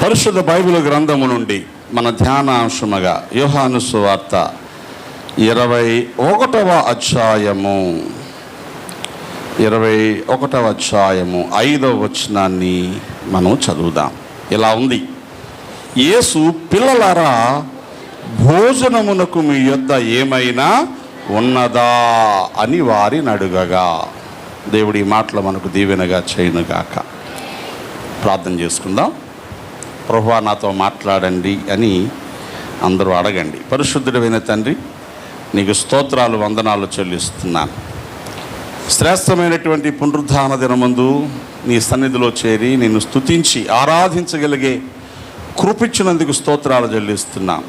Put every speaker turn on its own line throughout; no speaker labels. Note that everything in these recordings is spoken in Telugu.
పరిశుద్ధ బైబిల్ గ్రంథము నుండి మన ధ్యానాంశముగా యోహాను సువార్త 21వ అధ్యాయము 5వ వచనాన్ని మనం చదువుదాం. ఇలా ఉంది: యేసు, పిల్లలారా, భోజనమునకు మీ యొద్ద ఏమైనా ఉన్నదా అని వారిని అడుగగా. దేవుడి మాటలు మనకు దీవెనగా చేయునుగాక. ప్రార్థన చేసుకుందాం. ప్రభువా, నాతో మాట్లాడండి అని అందరూ అడగండి. పరిశుద్ధుడైన తండ్రి, నీకు స్తోత్రాలు, వందనాలు చెల్లిస్తున్నాను. శ్రేష్టమైనటువంటి పునరుద్ధాన దినమందు నీ సన్నిధిలో చేరి నిన్ను స్తుతించి ఆరాధించగలిగే కృపిచ్చినందుకు స్తోత్రాలు చెల్లిస్తున్నాను.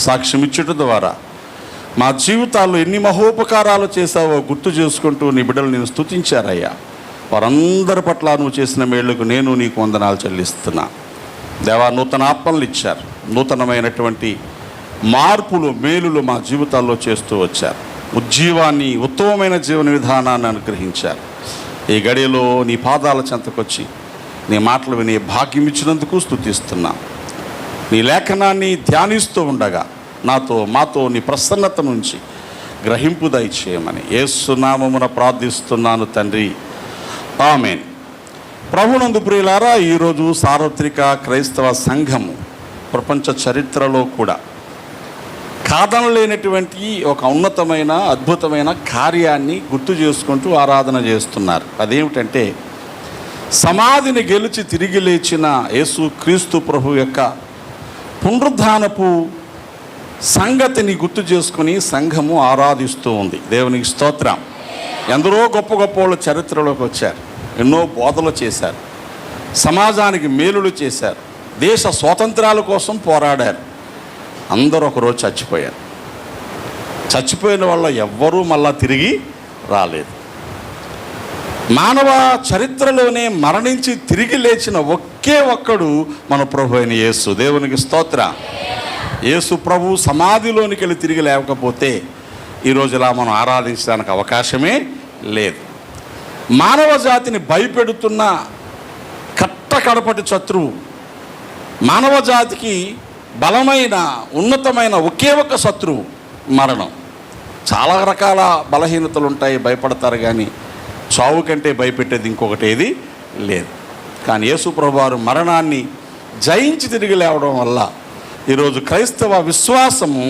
సాక్ష్యం ఇచ్చుట ద్వారా మా జీవితాల్లో ఎన్ని మహోపకారాలు చేశావో గుర్తు చేసుకుంటూ నీ బిడ్డలు నేను స్తుతించారయ్యా. వారందరి పట్ల నువ్వు చేసిన మేళ్లకు నేను నీకు వందనాలు చెల్లిస్తున్నా. దేవా, నూతన ఆత్మలు ఇచ్చారు, నూతనమైనటువంటి మార్పులు, మేలులు మా జీవితాల్లో చేస్తూ వచ్చారు. ఉజ్జీవాన్ని, ఉత్తమమైన జీవన విధానాన్ని అనుగ్రహించారు. ఈ గడియలో నీ పాదాల చెంతకొచ్చి నీ మాటలు వినే భాగ్యం ఇచ్చినందుకు స్తుతిస్తున్నా. నీ లేఖనాన్ని ధ్యానిస్తూ ఉండగా మాతో నీ ప్రసన్నత నుంచి గ్రహింపు దయచేయమని యేసు నామమున ప్రార్థిస్తున్నాను తండ్రి, ఆమేన్. ప్రభునందు ప్రియులారా, ఈరోజు సార్వత్రిక క్రైస్తవ సంఘము ప్రపంచ చరిత్రలో కూడా కాదనలేనటువంటి ఒక ఉన్నతమైన అద్భుతమైన కార్యాన్ని గుర్తు చేసుకుంటూ ఆరాధన చేస్తున్నారు. అదేమిటంటే, సమాధిని గెలిచి తిరిగి లేచిన యేసు క్రీస్తు ప్రభు యొక్క పునరుద్ధానపు సంగతిని గుర్తు చేసుకుని సంఘము ఆరాధిస్తూ ఉంది. దేవునికి స్తోత్రం. ఎందరో గొప్ప గొప్ప వాళ్ళు చరిత్రలోకి వచ్చారు, ఎన్నో బోధలు చేశారు, సమాజానికి మేలులు చేశారు, దేశ స్వాతంత్రాల కోసం పోరాడారు. అందరూ ఒకరోజు చచ్చిపోయారు. చచ్చిపోయిన వాళ్ళు ఎవ్వరూ మళ్ళా తిరిగి రాలేదు. మానవ చరిత్రలోనే మరణించి తిరిగి లేచిన ఒకే ఒక్కడు మన ప్రభు అయిన యేసు. దేవునికి స్తోత్రం. యేసు ప్రభు సమాధిలోనికి వెళ్ళి తిరిగి లేకపోతే ఈరోజు ఇలా మనం ఆరాధించడానికి అవకాశమే లేదు. మానవ జాతిని భయపెడుతున్న కట్టకడపటి శత్రువు, మానవ జాతికి బలమైన ఉన్నతమైన ఒకే ఒక శత్రువు మరణం. చాలా రకాల బలహీనతలు ఉంటాయి, భయపడతారు, కానీ చావు కంటే భయపెట్టేది ఇంకొకటి ఏది లేదు. కానీ యేసు ప్రభు వారు మరణాన్ని జయించి తిరిగి లేవడం వల్ల ఈరోజు క్రైస్తవ విశ్వాసము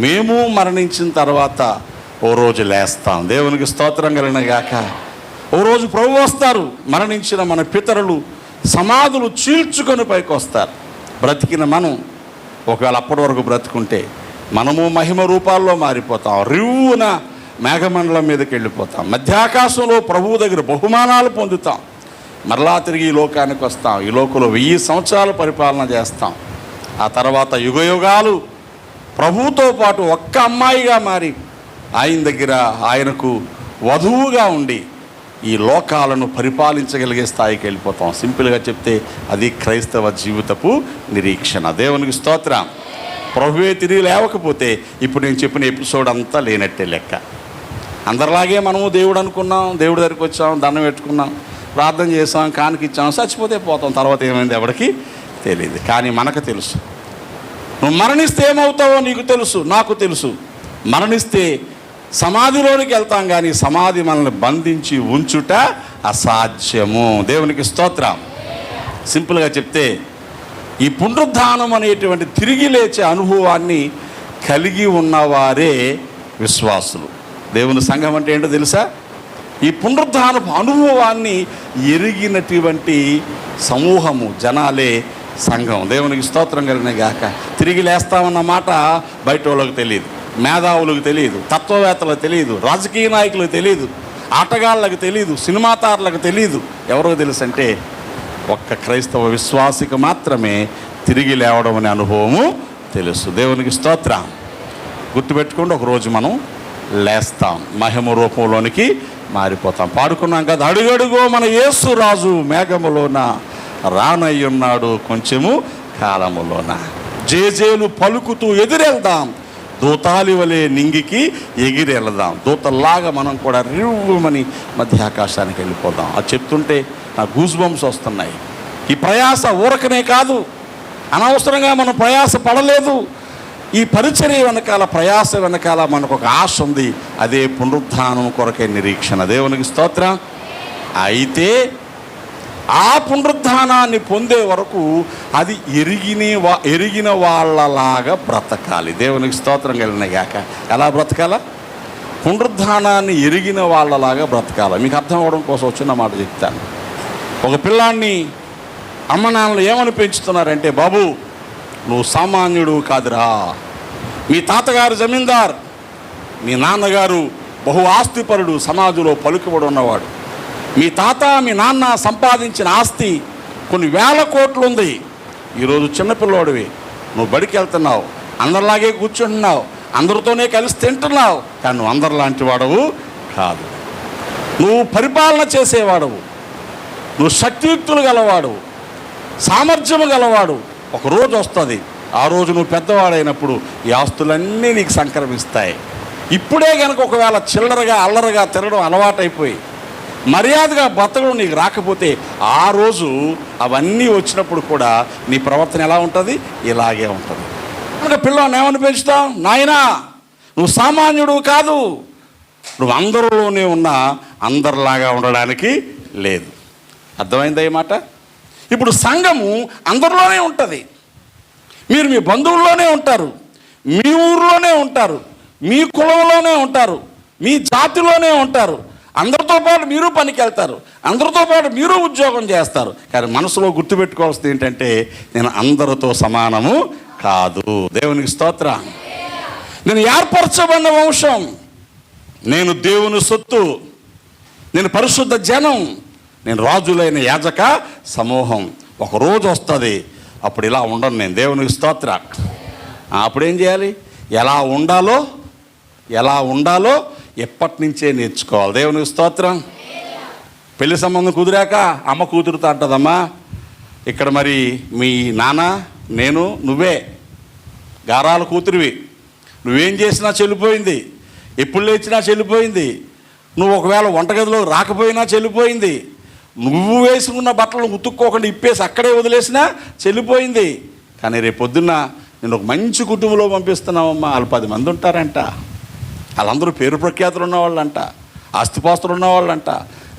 మేము మరణించిన తర్వాత ఓ రోజు లేస్తాం. దేవునికి స్తోత్రం కలిగినగాక. ఓ రోజు ప్రభు వస్తారు. మరణించిన మన పితరులు సమాధులు చీల్చుకొని పైకి వస్తారు. బ్రతికిన మనం ఒకవేళ అప్పటి వరకు బ్రతుకుంటే మనము మహిమ రూపాల్లో మారిపోతాం. రివ్వున మేఘమండలం మీదకి వెళ్ళిపోతాం. మధ్యాకాశంలో ప్రభువు దగ్గర బహుమానాలు పొందుతాం. మరలా తిరిగి ఈ లోకానికి వస్తాం. ఈ లోకంలో 1000 సంవత్సరాలు పరిపాలన చేస్తాం. ఆ తర్వాత యుగయుగాలు ప్రభువుతో పాటు ఒక్క అమ్మాయిగా మారి ఆయన దగ్గర ఆయనకు వధువుగా ఉండి ఈ లోకాలను పరిపాలించగలిగే స్థాయికి వెళ్ళిపోతాం. సింపుల్గా చెప్తే అది క్రైస్తవ జీవితపు నిరీక్షణ. దేవునికి స్తోత్రం. ప్రభువే తిరిగి లేవకపోతే ఇప్పుడు నేను చెప్పిన ఎపిసోడ్ అంతా లేనట్టే లెక్క. అందరిలాగే మనము దేవుడు అనుకున్నాం, దేవుడి దగ్గరికి వచ్చాం, దండం పెట్టుకున్నాం, ప్రార్థన చేసాం, కానుకిచ్చాం, చచ్చిపోతే పోతాం. తర్వాత ఏమైంది ఎవరికి తెలియదు. కానీ మనకు తెలుసు. నువ్వు మరణిస్తే ఏమవుతావో నీకు తెలుసు, నాకు తెలుసు. మరణిస్తే సమాధిలోనికి వెళ్తాం, కానీ సమాధి మనల్ని బంధించి ఉంచుట అసాధ్యము. దేవునికి స్తోత్రం. సింపుల్గా చెప్తే, ఈ పునరుద్ధానం అనేటువంటి తిరిగి లేచే అనుభవాన్ని కలిగి ఉన్నవారే విశ్వాసులు. దేవుని సంఘం అంటే ఏంటో తెలుసా? ఈ పునరుద్ధానపు అనుభవాన్ని ఎరిగినటువంటి సమూహము, జనాలే సంఘం. దేవునికి స్తోత్రం కలిగిన గాక. తిరిగి లేస్తామన్న మాట బయట వాళ్ళకి తెలియదు, మేధావులకు తెలియదు, తత్వవేత్తలకు తెలియదు, రాజకీయ నాయకులకు తెలియదు, ఆటగాళ్ళకు తెలియదు, సినిమాతారులకు తెలియదు. ఎవరో తెలుసు అంటే ఒక్క క్రైస్తవ విశ్వాసికి మాత్రమే తిరిగి లేవడం అనే అనుభవము తెలుసు. దేవునికి స్తోత్రం. గుర్తుపెట్టుకోండి, ఒకరోజు మనం లేస్తాం, మహిమ రూపంలోనికి మారిపోతాం. పాడుకున్నాం కదా, అడుగడుగో మన యేసు రాజు మేఘములోన రానయ్యున్నాడు కొంచెము కాలములోన. జేజేలు పలుకుతూ ఎదురెళ్దాం, దూతాలి వలె నింగికి ఎగిరెళ్దాం. దూతల్లాగా మనం కూడా రివ్వుమని మధ్య ఆకాశానికి వెళ్ళిపోదాం. అది చెప్తుంటే నా గూస్ బంప్స్ వస్తున్నాయి. ఈ ప్రయాస ఊరకనే కాదు, అనవసరంగా మనం ప్రయాస పడలేదు. ఈ పరిచర్య వెనకాల, ప్రయాస వెనకాల మనకు ఒక ఆశ ఉంది. అదే పునరుద్ధానం కొరకే నిరీక్షణ. దేవునికి స్తోత్రం. అయితే ఆ పునరుద్ధానాన్ని పొందే వరకు అది ఎరిగిన వాళ్ళలాగా బ్రతకాలి. దేవునికి స్తోత్రం కలిగిన గాక. ఎలా బ్రతకాల? పునరుద్ధానాన్ని ఎరిగిన వాళ్ళలాగా బ్రతకాలి. మీకు అర్థం అవ్వడం కోసం వచ్చిన మాట చెప్తాను. ఒక పిల్లాన్ని అమ్మ నాన్నలు ఏమని పెంచుతున్నారంటే, బాబు నువ్వు సామాన్యుడు కాదురా, మీ తాతగారు జమీందార్, మీ నాన్నగారు బహు ఆస్తిపరుడు, సమాజంలో పలుకుబడి ఉన్నవాడు, మీ తాత మీ నాన్న సంపాదించిన ఆస్తి కొన్ని వేల కోట్లు ఉంది. ఈరోజు చిన్నపిల్లోడివి, నువ్వు బడికి వెళ్తున్నావు, అందరిలాగే కూర్చుంటున్నావు, అందరితోనే కలిసి తింటున్నావు, కానీ నువ్వు అందరిలాంటి వాడవు కాదు. నువ్వు పరిపాలన చేసేవాడవు, నువ్వు శక్తియుక్తులు గలవాడు, సామర్థ్యము గలవాడు. ఒక రోజు వస్తుంది, ఆ రోజు నువ్వు పెద్దవాడైనప్పుడు ఈ ఆస్తులన్నీ నీకు సంక్రమిస్తాయి. ఇప్పుడే కనుక ఒకవేళ చిల్లరగా అల్లరగా తిరగడం అలవాటైపోయి మర్యాదగా బతకడం నీకు రాకపోతే, ఆ రోజు అవన్నీ వచ్చినప్పుడు కూడా నీ ప్రవర్తన ఎలా ఉంటుంది? ఇలాగే ఉంటుంది. కనుక పిల్లల్ని ఏమని పెంచుతావు? నాయనా నువ్వు సామాన్యుడు కాదు, నువ్వు అందరిలోనే ఉన్నా అందరిలాగా ఉండడానికి లేదు. అర్థమైందా ఈ మాట? ఇప్పుడు సంఘము అందరిలోనే ఉంటుంది. మీరు మీ బంధువుల్లోనే ఉంటారు, మీ ఊరిలోనే ఉంటారు, మీ కులంలోనే ఉంటారు, మీ జాతిలోనే ఉంటారు. అందరితో పాటు మీరు పనికి వెళ్తారు, అందరితో పాటు మీరు ఉద్యోగం చేస్తారు. కానీ మనసులో గుర్తుపెట్టుకోవాల్సింది ఏంటంటే, నేను అందరితో సమానము కాదు. దేవునికి స్తోత్రం. నేను ఏర్పరచబడిన వంశం, నేను దేవుని సొత్తు, నేను పరిశుద్ధ జనం, నేను రాజులైన యాజక సమూహం. ఒక రోజు వస్తుంది, అప్పుడు ఇలా ఉండను నేను. దేవునికి స్తోత్రం. అప్పుడేం చేయాలి? ఎలా ఉండాలో ఎప్పటి నుంచే నేర్చుకోవాలి. దేవునికి స్తోత్రం. పెళ్లి సంబంధం కుదిరాక అమ్మ కూతురుతో అంటదమ్మా, ఇక్కడ మరి మీ నాన్న నేను నువ్వే గారాల కూతురివి, నువ్వేం చేసినా చెల్లిపోయింది, ఎప్పుడు లేచినా చెల్లిపోయింది, నువ్వు ఒకవేళ వంటగదిలో రాకపోయినా చెల్లిపోయింది, నువ్వు వేసుకున్న బట్టలు ఉతుక్కోకుండా ఇప్పేసి అక్కడే వదిలేసినా చెల్లిపోయింది. కానీ రేపు పొద్దున్న నేను ఒక మంచి కుటుంబంలో పంపిస్తున్నావమ్మా, వాళ్ళు 10 మంది ఉంటారంట, వాళ్ళందరూ పేరు ప్రఖ్యాతులు ఉన్నవాళ్ళంట, ఆస్తిపాస్తులు ఉన్నవాళ్ళంట,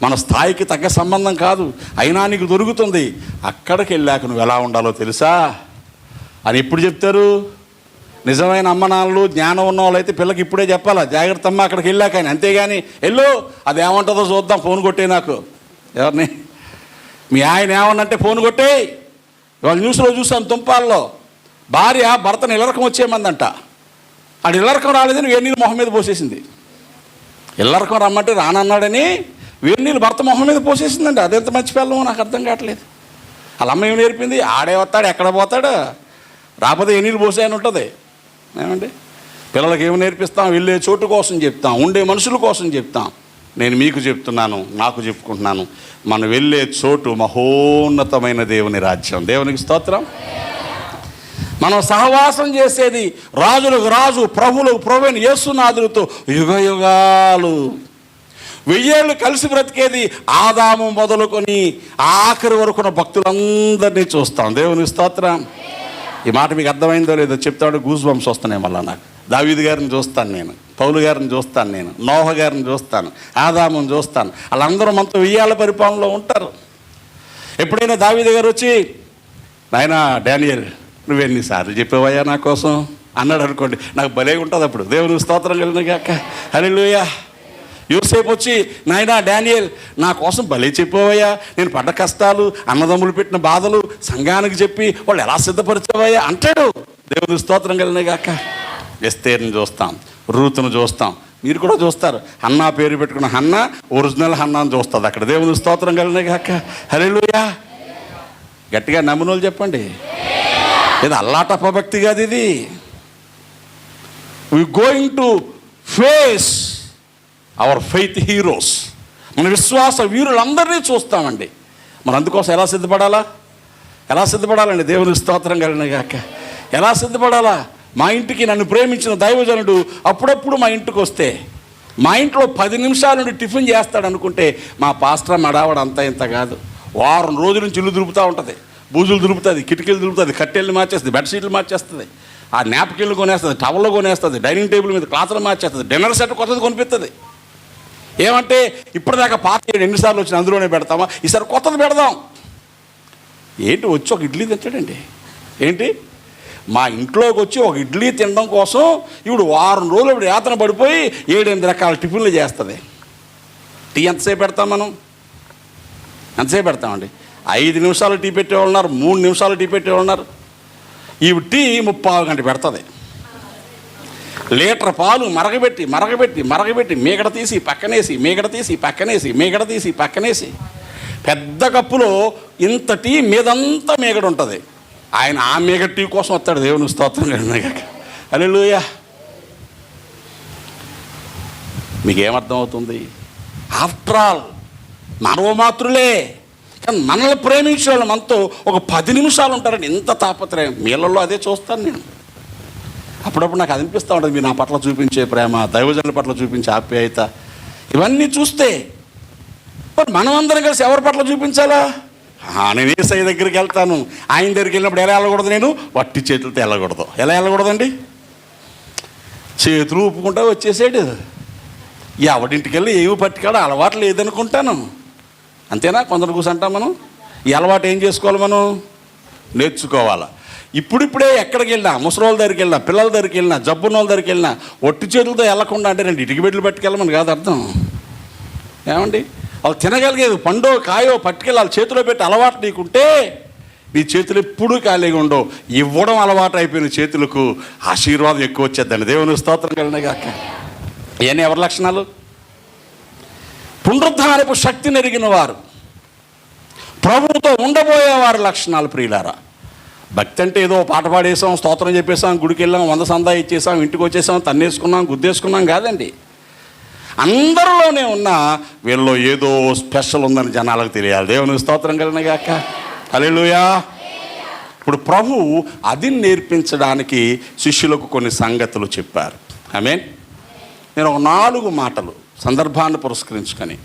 మన స్థాయికి తగ్గ సంబంధం కాదు, అయినా నీకు దొరుకుతుంది. అక్కడికి వెళ్ళాక నువ్వు ఎలా ఉండాలో తెలుసా అని ఎప్పుడు చెప్తారు? నిజమైన అమ్మ నాన్నలు జ్ఞానం ఉన్న వాళ్ళు అయితే పిల్లకి ఇప్పుడే చెప్పాలా, జాగ్రత్త అమ్మ అక్కడికి వెళ్ళాక అని. అంతేగాని వెళ్ళు అది ఏమంటుందో చూద్దాం, ఫోన్ కొట్టే నాకు. ఎవరిని? మీ ఆయన ఏమన్నంటే ఫోన్ కొట్టే. ఇవాళ న్యూస్లో చూసాను, తుంపాల్లో భార్య భర్తను ఇల్లరకం వచ్చేయమందంట. ఆడు ఇల్లరకం రాలేదని వేడినీళ్ళు మొహం మీద పోసేసింది. ఇల్లరకం రమ్మంటే రానన్నాడని వేడినీళ్ళు భర్త మొహం మీద పోసేసిందండి. అదెంత మర్చిపోయాలో నాకు అర్థం కావట్లేదు. వాళ్ళ అమ్మ ఏమి నేర్పింది? ఆడే వస్తాడు, ఎక్కడ పోతాడు, రాకపోతే ఏ నీళ్ళు పోసాయని ఉంటుంది. ఏమండి, పిల్లలకి ఏమి నేర్పిస్తాం? వెళ్ళే చోటు కోసం చెప్తాం, ఉండే మనుషుల కోసం చెప్తాం. నేను మీకు చెప్తున్నాను, నాకు చెప్పుకుంటున్నాను, మనం వెళ్ళే చోటు మహోన్నతమైన దేవుని రాజ్యం. దేవునికి స్తోత్రం. మనం సహవాసం చేసేది రాజులకు రాజు, ప్రభువులకు ప్రభువైన యేసునాథునితో యుగయుగాలు. 1000 ఏళ్ళు కలిసి బ్రతికేది ఆదాము మొదలుకొని ఆఖరి వరకున్న భక్తులందరినీ చూస్తాం. దేవునికి స్తోత్రం. ఈ మాట మీకు అర్థమైందో లేదో చెప్తాడు, గూస్ బంప్స్ వస్తున్నాయి మళ్ళీ నాకు. దావీదు గారిని చూస్తాను నేను, పౌలు గారిని చూస్తాను నేను, నోహ గారిని చూస్తాను, ఆదాముని చూస్తాను. వాళ్ళందరూ మనతో 1000 ఏళ్ల పరిపాలనలో ఉంటారు. ఎప్పుడైనా దావీదు గారు వచ్చి, నాయనా డానియల్ నువ్వెన్నిసార్లు చెప్పావయ్యా నా కోసం అన్నాడు అనుకోండి, నాకు భలే ఉంటుంది అప్పుడు. దేవుని స్తోత్రం కలిగినగాక. హల్లెలూయా. యోసేపు వచ్చి, నాయనా డానియల్ నా కోసం భలే చెప్పావయ్యా, నేను పడ్డ కష్టాలు, అన్నదమ్ములు పెట్టిన బాధలు సంఘానికి చెప్పి వాళ్ళు ఎలా సిద్ధపరిచావయ్యా అంటాడు. దేవుని స్తోత్రం కలిగినగాక. ఎస్తేర్ని చూస్తాం, రూతును చూస్తాం, మీరు కూడా చూస్తారు. హన్నా పేరు పెట్టుకున్న హన్నా ఒరిజినల్ హన్నాను చూస్తుంది అక్కడ. దేవుని స్తోత్రం కలిగినగాక. హల్లెలూయా. గట్టిగా నమ్మునోళ్ళు చెప్పండి. ఇది అల్లాటప్ప భక్తి కాదు ఇది. We going to face our faith heroes. మన విశ్వాస వీరులందరినీ చూస్తామండి. మరి అందుకోసం ఎలా సిద్ధపడాలండి? దేవుని స్తోత్రం కలిగినగాక. ఎలా సిద్ధపడాలా? మా ఇంటికి నన్ను ప్రేమించిన దైవజనుడు అప్పుడప్పుడు మా ఇంటికి వస్తే, మా ఇంట్లో 10 నిమిషాల నుండి టిఫిన్ చేస్తాడు అనుకుంటే, మా పాస్టర్ మడావాడు అంతా ఇంత కాదు, వారం రోజుల నుంచి ఇల్లు దురుపుతూ ఉంటుంది, బూజులు దులుపుతుంది, కిటికీలు దులుపుతుంది, కట్టెళ్ళు మార్చేస్తుంది, బెడ్షీట్లు మార్చేస్తుంది, ఆ నాప్కిన్లు కొనేస్తుంది, టవల్లో కొనేస్తుంది, డైనింగ్ టేబుల్ మీద క్లాసులు మార్చేస్తుంది, డిన్నర్ సెట్ కొత్తది కొనిపిస్తుంది. ఏమంటే ఇప్పటిదాకా పాత ఎన్నిసార్లు వచ్చిన అందులోనే పెడతామా, ఈసారి కొత్తది పెడదాం. ఏంటి వచ్చి ఒక ఇడ్లీ తింటాడండి. ఏంటి మా ఇంట్లోకి వచ్చి ఒక ఇడ్లీ తినడం కోసం ఇప్పుడు వారం రోజులు ఇప్పుడు యాతన పడిపోయి 7-8 రకాల టిఫిన్లు చేస్తుంది. టీ ఎంతసేపు పెడతాం మనం? ఎంతసేపు పెడతామండి? 5 నిమిషాలు టీ పెట్టేవాళ్ళు ఉన్నారు, 3 నిమిషాలు టీ పెట్టేవాళ్ళు ఉన్నారు. ఈ టీ 30 గంట పెడుతుంది. లీటర్ పాలు మరగబెట్టి మీగడ తీసి పక్కనేసి పెద్ద కప్పులో ఇంత టీ మీదంతా మీగడ ఉంటుంది. ఆయన ఆ మీగడ టీ కోసం వస్తాడు. దేవుని స్తోత్రం. హల్లెలూయా. మీకేమర్థం అవుతుంది? ఆఫ్టర్ ఆల్ మానవమాత్రులే, కానీ మనల్ని ప్రేమించే వాళ్ళు మనతో ఒక 10 నిమిషాలు ఉంటారండి. ఇంత తాపత్రయం మీళ్ళల్లో అదే చూస్తాను నేను. అప్పుడప్పుడు నాకు అనిపిస్తూ ఉంటుంది, మీరు నా పట్ల చూపించే ప్రేమ, దైవజనుల పట్ల చూపించే ఆప్యాయత, ఇవన్నీ చూస్తే మరి మనమందరం కలిసి ఎవరి పట్ల చూపించాలా? నేను యేసయ్య దగ్గరికి వెళ్తాను, ఆయన దగ్గరికి వెళ్ళినప్పుడు ఎలా వెళ్ళకూడదు? నేను వట్టి చేతులతో వెళ్ళకూడదు. ఎలా వెళ్ళకూడదండి? చేతులు ఊపుకుంటా వచ్చేసాడు. ఎవడింటికి వెళ్ళి ఏమి పట్టుకాడో అలవాటు లేదనుకుంటాను. అంతేనా? కొందరు కూర్చుంటాం మనం. ఈ అలవాటు ఏం చేసుకోవాలి? మనం నేర్చుకోవాలా. ఇప్పుడిప్పుడే ఎక్కడికి వెళ్ళినా, ముసలోళ్ళ దగ్గరికి వెళ్ళినా, పిల్లల దగ్గరికి వెళ్ళినా, జబ్బున్న వాళ్ళ దగ్గరికి వెళ్ళినా ఒట్టి చేతులతో వెళ్ళకుండా అంటే 2 ఇటుక బిడ్డలు పట్టుకెళ్ళమని కాదు అర్థం. ఏమండి? వాళ్ళు తినగలిగేది పండో కాయో పట్టుకెళ్ళి వాళ్ళ చేతిలో పెట్టి అలవాటు నీకుంటే నీ చేతులు ఎప్పుడూ ఖాళీగా ఉండవు. ఇవ్వడం అలవాటు అయిపోయిన చేతులకు ఆశీర్వాదం ఎక్కువ వచ్చేద్దండి. దేవుని స్తోత్రం కలిగినగాక. ఇవన్నీ ఎవరి లక్షణాలు? పునరుద్ధానపు శక్తిని ఎరిగిన వారు, ప్రభువుతో ఉండబోయే వారి లక్షణాలు. ప్రియులారా, భక్తి అంటే ఏదో పాట పాడేసాం, స్తోత్రం చెప్పేసాం, గుడికి వెళ్ళాం, 100 సందా ఇచ్చేసాం, ఇంటికి వచ్చేసాం, తన్నేసుకున్నాం, గుద్దేసుకున్నాం కాదండి. అందరిలోనే ఉన్న వీళ్ళలో ఏదో స్పెషల్ ఉందని జనాలకు తెలియాలి. దేవుని స్తోత్రం కలిగినగాక. హల్లెలూయా. ఇప్పుడు ప్రభు అది నేర్పించడానికి శిష్యులకు కొన్ని సంగతులు చెప్పారు. ఆమేన్. నేను ఒక 4 మాటలు సందర్భాన్ని పురస్కరించుకొని,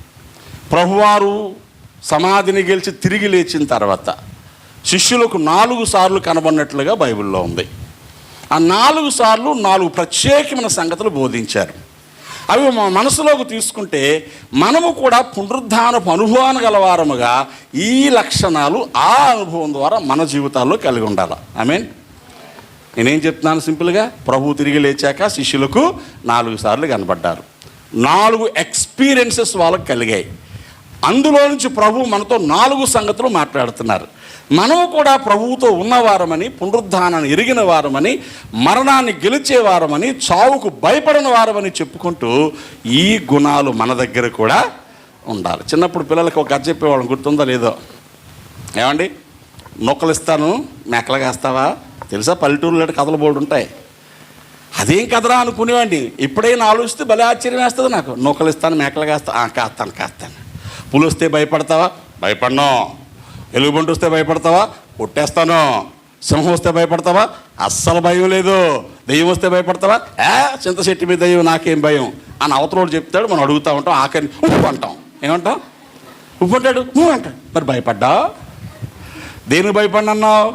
ప్రభువారు సమాధిని గెలిచి తిరిగి లేచిన తర్వాత శిష్యులకు 4 సార్లు కనబడినట్లుగా బైబిల్లో ఉంది. ఆ 4 సార్లు 4 ప్రత్యేకమైన సంగతులు బోధించారు. అవి మా మనసులోకి తీసుకుంటే మనము కూడా పునరుద్ధానపు అనుభవాన్ని గలవారముగా ఈ లక్షణాలు ఆ అనుభవం ద్వారా మన జీవితాల్లో కలిగి ఉండాలి. ఆమేన్. నేనేం చెప్తున్నాను సింపుల్గా, ప్రభు తిరిగి లేచాక శిష్యులకు 4 సార్లు కనబడ్డారు. 4 ఎక్స్పీరియన్సెస్ వాళ్ళకి కలిగాయి. అందులో నుంచి ప్రభు మనతో 4 సంగతులు మాట్లాడుతున్నారు. మనము కూడా ప్రభువుతో ఉన్నవారమని, పునరుద్ధానాన్ని ఎరిగిన వారమని, మరణాన్ని గెలిచేవారమని, చావుకు భయపడిన వారమని చెప్పుకుంటూ ఈ గుణాలు మన దగ్గర కూడా ఉండాలి. చిన్నప్పుడు పిల్లలకి ఒక కథ చెప్పేవాళ్ళం, గుర్తుందో లేదో? ఏమండి, నొక్కలు ఇస్తాను మేకలుగాస్తావా? తెలుసా? పల్లెటూరులో కథలు బోర్డు ఉంటాయి. అదేం కథరా అనుకునేవాడిని. ఎప్పుడైనా ఆలోచిస్తే భలే ఆశ్చర్యం వేస్తుంది నాకు. నొక్కలు ఇస్తాను మేకలుగాస్తా, కాస్తాను. పులి వస్తే భయపడతావా? భయపడను. ఎలుగుబంటి వస్తే భయపడతావా? కొట్టేస్తాను. సింహం వస్తే భయపడతావా? అస్సలు భయం లేదు. దెయ్యం వస్తే భయపడతావా? చింత చెట్టు మీద దెయ్యం, నాకేం భయం అని అవతలోడు చెప్తాడు. మనం అడుగుతూ ఉంటాం, ఆఖరి ఉప్పు అంటాం. ఏమంటాం? ఉప్పు అంటాడు, అంటాడు. మరి భయపడ్డా? దేనికి భయపడినన్నావు?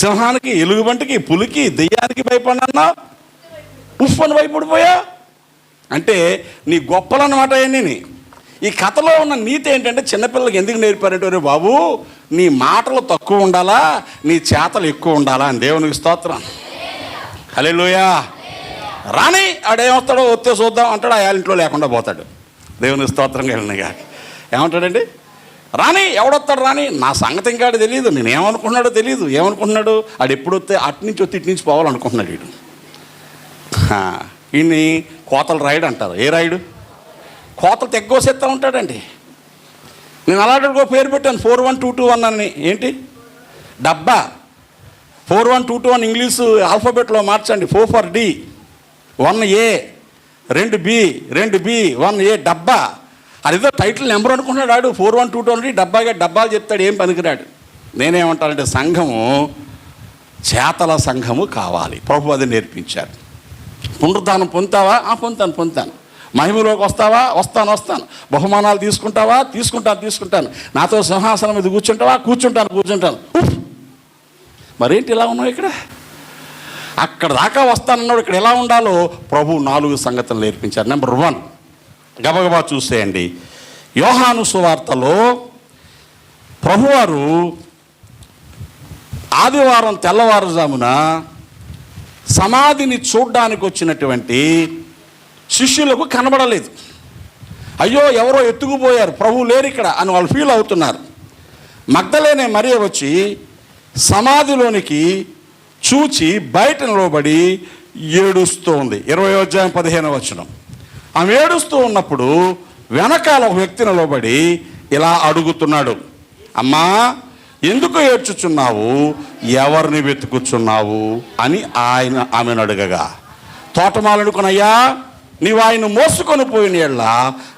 సింహానికి, ఎలుగుబంటికి, పులికి, దెయ్యానికి భయపడినన్నావు. ఉప్పు అని భయపడిపోయా అంటే నీ గొప్పలన్నమాట. అన్నీ ఈ కథలో ఉన్న నీతి ఏంటంటే, చిన్నపిల్లలకి ఎందుకు నేర్పారంటే, రే బాబు నీ మాటలు తక్కువ ఉండాలా, నీ చేతలు ఎక్కువ ఉండాలా అని. దేవునికి స్తోత్రం. హల్లెలూయా. రాని ఆడేమొస్తాడో వస్తే చూద్దాం అంటాడు, ఆ ఇంట్లో లేకుండా పోతాడు. దేవునికి స్తోత్రం కలిగినగా. ఏమంటాడండి? రాని ఎవడొస్తాడు? రాని నా సంగతి ఇంకా తెలియదు, నేను ఏమనుకుంటున్నాడో తెలియదు. ఏమనుకుంటున్నాడు? ఆడు ఎప్పుడు వస్తే అటు నుంచి వస్తే ఇటు నుంచి పోవాలనుకుంటున్నాడు వీడు. ఈయన్ని కోతలు రాయుడు అంటారు. ఏ రాయుడు? కోతలు తెగ్గోసేస్తూ ఉంటాడండి. నేను అలాంటి పేరు పెట్టాను, 41221 అని. ఏంటి? డబ్బా. 41221 ఇంగ్లీషు ఆల్ఫాబెట్లో మార్చండి. 4 for D, 1A, 2B, 2B, 1A, డబ్బా. అదేదో టైటిల్ నెంబర్ అనుకుంటున్నాడు ఆడు. 41221 డబ్బాలు చెప్తాడు, ఏం పనికిరాడు. నేనేమంటానంటే, సంఘము చేతల సంఘము కావాలి. ప్రభు అది నేర్పించారు. పునరుద్ధానం పొందుతావా? పొందుతాను. మహిమలోకి వస్తావా? వస్తాను. బహుమానాలు తీసుకుంటావా? తీసుకుంటాను. నాతో సింహాసనం మీద కూర్చుంటావా? కూర్చుంటాను. మరేంటి ఇలా ఉన్నావు ఇక్కడ? అక్కడ దాకా వస్తానన్నాడు. ఇక్కడ ఎలా ఉండాలో ప్రభు 4 సంగతులు నేర్పించారు. నెంబర్ 1, గబగబా చూసేయండి. యోహాను సువార్తలో ప్రభువారు ఆదివారం తెల్లవారుజామున సమాధిని చూడ్డానికి వచ్చినటువంటి శిష్యులకు కనబడలేదు. అయ్యో ఎవరో ఎత్తుకుపోయారు, ప్రభు లేరు ఇక్కడ అని వాళ్ళు ఫీల్ అవుతున్నారు. మగ్దలేనే మరియ వచ్చి సమాధిలోనికి చూచి బయట నిలబడి ఏడుస్తోంది. 20వ అధ్యాయం 15వ వచనం. ఆమె ఏడుస్తూ ఉన్నప్పుడు వెనకాల ఒక వ్యక్తి నిలబడి ఇలా అడుగుతున్నాడు, అమ్మా ఎందుకు ఏడ్చుచున్నావు? ఎవరిని వెతుకుచున్నావు అని ఆమెను అడగగా, తోటమాలనుకునయ్యా నీవు ఆయన మోసుకొని పోయిన ఎళ్ళ